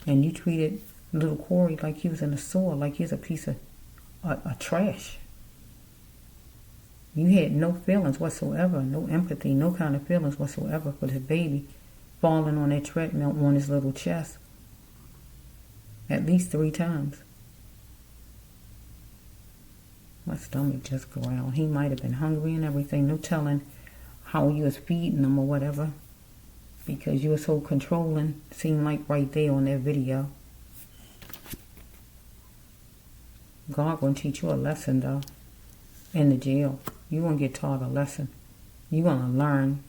[SPEAKER 1] And you treated little Cory like he was in a sewer, like he's a piece of a trash. You had no feelings whatsoever, no empathy, no kind of feelings whatsoever for the baby falling on that treadmill on his little chest at least 3 times. My stomach just growled. He might have been hungry and everything. No telling how you was feeding him or whatever because you were so controlling. Seemed like right there on that video. God going to teach you a lesson, though, in the jail. You're going to get taught a lesson. You're going to learn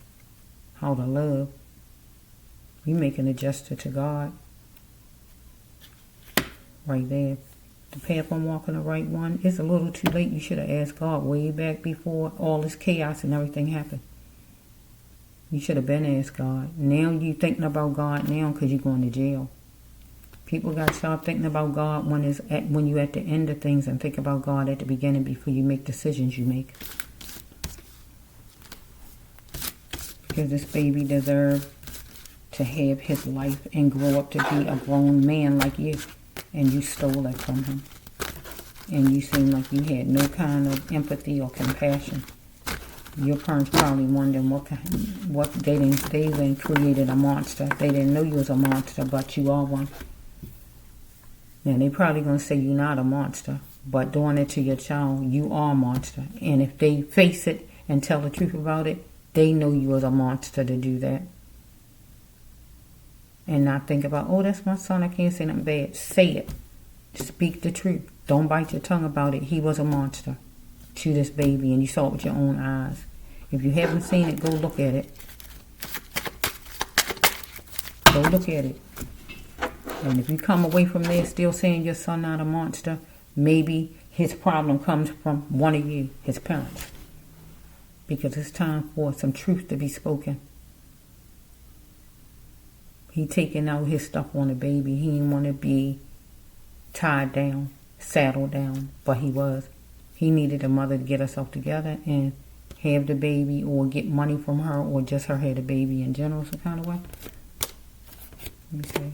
[SPEAKER 1] how to love. You're making a gesture to God. Right there. The path I'm walking, the right one. It's a little too late. You should have asked God way back before all this chaos and everything happened. You should have been asked God. Now you thinking about God now because you're going to jail. People got to start thinking about God when you're at the end of things, and think about God at the beginning before you make decisions you make. Because this baby deserves to have his life and grow up to be a grown man like you. And you stole it from him. And you seem like you had no kind of empathy or compassion. Your parents probably wondering what they then created a monster. They didn't know you was a monster, but you are one. And they probably going to say you're not a monster, but doing it to your child, you are a monster. And if they face it and tell the truth about it, they know you was a monster to do that. And not think about, oh, that's my son, I can't say nothing bad. Say it. Speak the truth. Don't bite your tongue about it. He was a monster to this baby, and you saw it with your own eyes. If you haven't seen it, go look at it. Go look at it. And if you come away from there still saying your son not a monster, maybe his problem comes from one of you, his parents. Because it's time for some truth to be spoken. He taking out his stuff on the baby. He didn't want to be tied down, saddled down, but he was. He needed a mother to get herself together and have the baby, or get money from her, or just her had a baby in general, some kind of way. Let me see.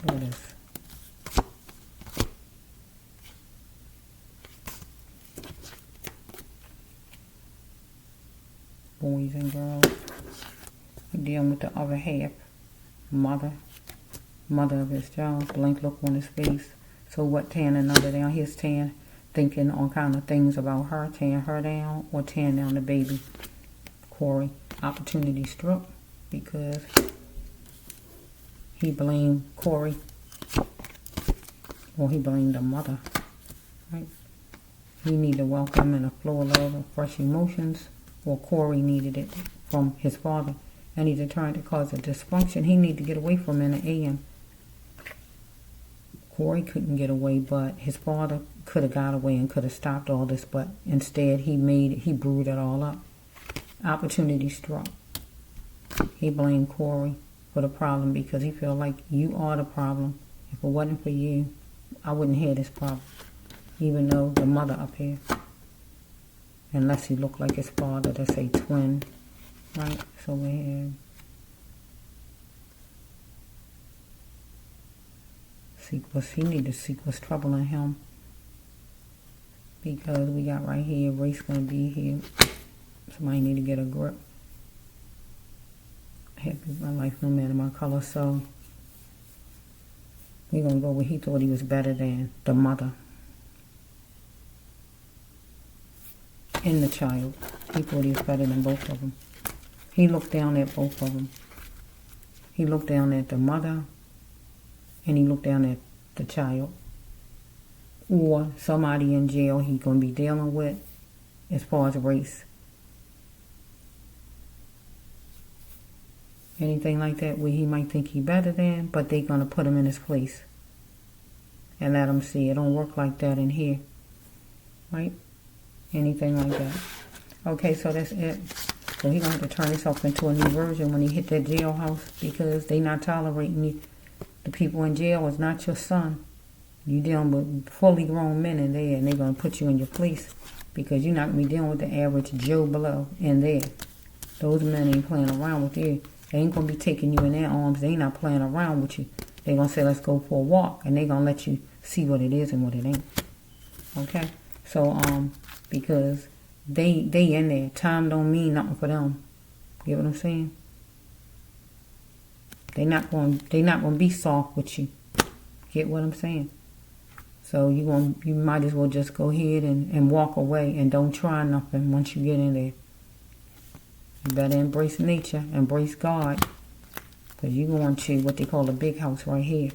[SPEAKER 1] What is? Boys and girls. We're dealing with the other half. Mother of his child. Blank look on his face. So what, tearing another down? He's tearing, thinking all kind of things about her, tearing her down, or tearing down the baby. Cory, opportunity struck because he blamed Cory, or he blamed the mother, right? He needed a welcome and a flow of love and fresh emotions, or Cory needed it from his father, and he's trying to cause a dysfunction. He needed to get away from in the AM. Cory couldn't get away, but his father could have got away and could have stopped all this, but instead he brewed it all up. Opportunity struck. He blamed Cory for the problem because he felt like you are the problem. If it wasn't for you, I wouldn't have this problem. Even though the mother up here, unless he looked like his father, that's a twin, right? So we have he need to seek what's troubling him, because we got right here, race gonna be here. Somebody need to get a grip. Happy with my life, no matter my color. So we're gonna go where he thought he was better than the mother and the child. He thought he was better than both of them. He looked down at both of them. He looked down at the mother, and he looked down at the child, or somebody in jail he's going to be dealing with as far as race. Anything like that where he might think he better than, but they're going to put him in his place and let him see it don't work like that in here, right? Anything like that. Okay, so that's it. So he's going to have to turn himself into a new version when he hit that jailhouse, because they not tolerating you. The people in jail is not your son. You dealing with fully grown men in there, and they're going to put you in your place, because you're not going to be dealing with the average Joe Blow in there. Those men ain't playing around with you. They ain't going to be taking you in their arms. They ain't not playing around with you. They're going to say, let's go for a walk, and they're going to let you see what it is and what it ain't. Okay? So, because they in there. Time don't mean nothing for them. Get what I'm saying? They not going to be soft with you. Get what I'm saying? So you might as well just go ahead and walk away, and don't try nothing once you get in there. You better embrace nature, embrace God, Because you're going to what they call a big house right here.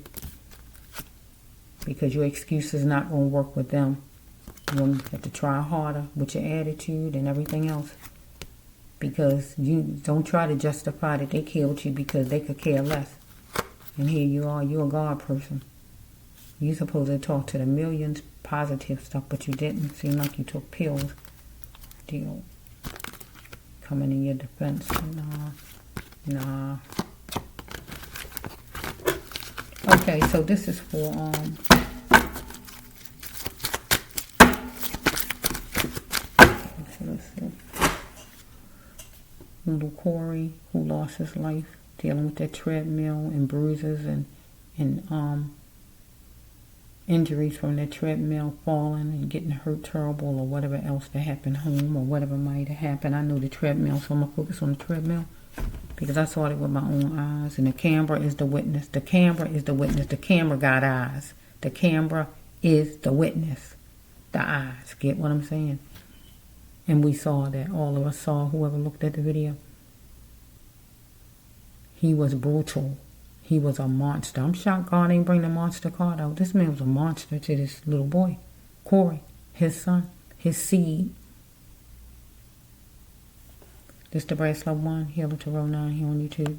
[SPEAKER 1] Because your excuse is not going to work with them. You're going to have to try harder with your attitude and everything else. Because you don't try to justify that they killed you because they could care less. And here you are, you're a God person. You're supposed to talk to the millions positive stuff, but you didn't. Seem like you took pills. Deal. Coming in your defense. Nah. Okay, so this is for let's see. Little Cory, who lost his life dealing with that treadmill and bruises and injuries from that treadmill, falling and getting hurt terrible, or whatever else that happened home, or whatever might have happened. I know the treadmill, so I'm gonna focus on the treadmill because I saw it with my own eyes. And the camera is the witness. The camera is the witness. The camera got eyes. The camera is the witness. The eyes. Get what I'm saying? And we saw that. All of us saw, whoever looked at the video. He was brutal. He was a monster. I'm shocked God ain't bring the monster card out. This man was a monster to this little boy. Cory, his son, his seed. This the Bracelet One, Healer Tarot 9 here on YouTube.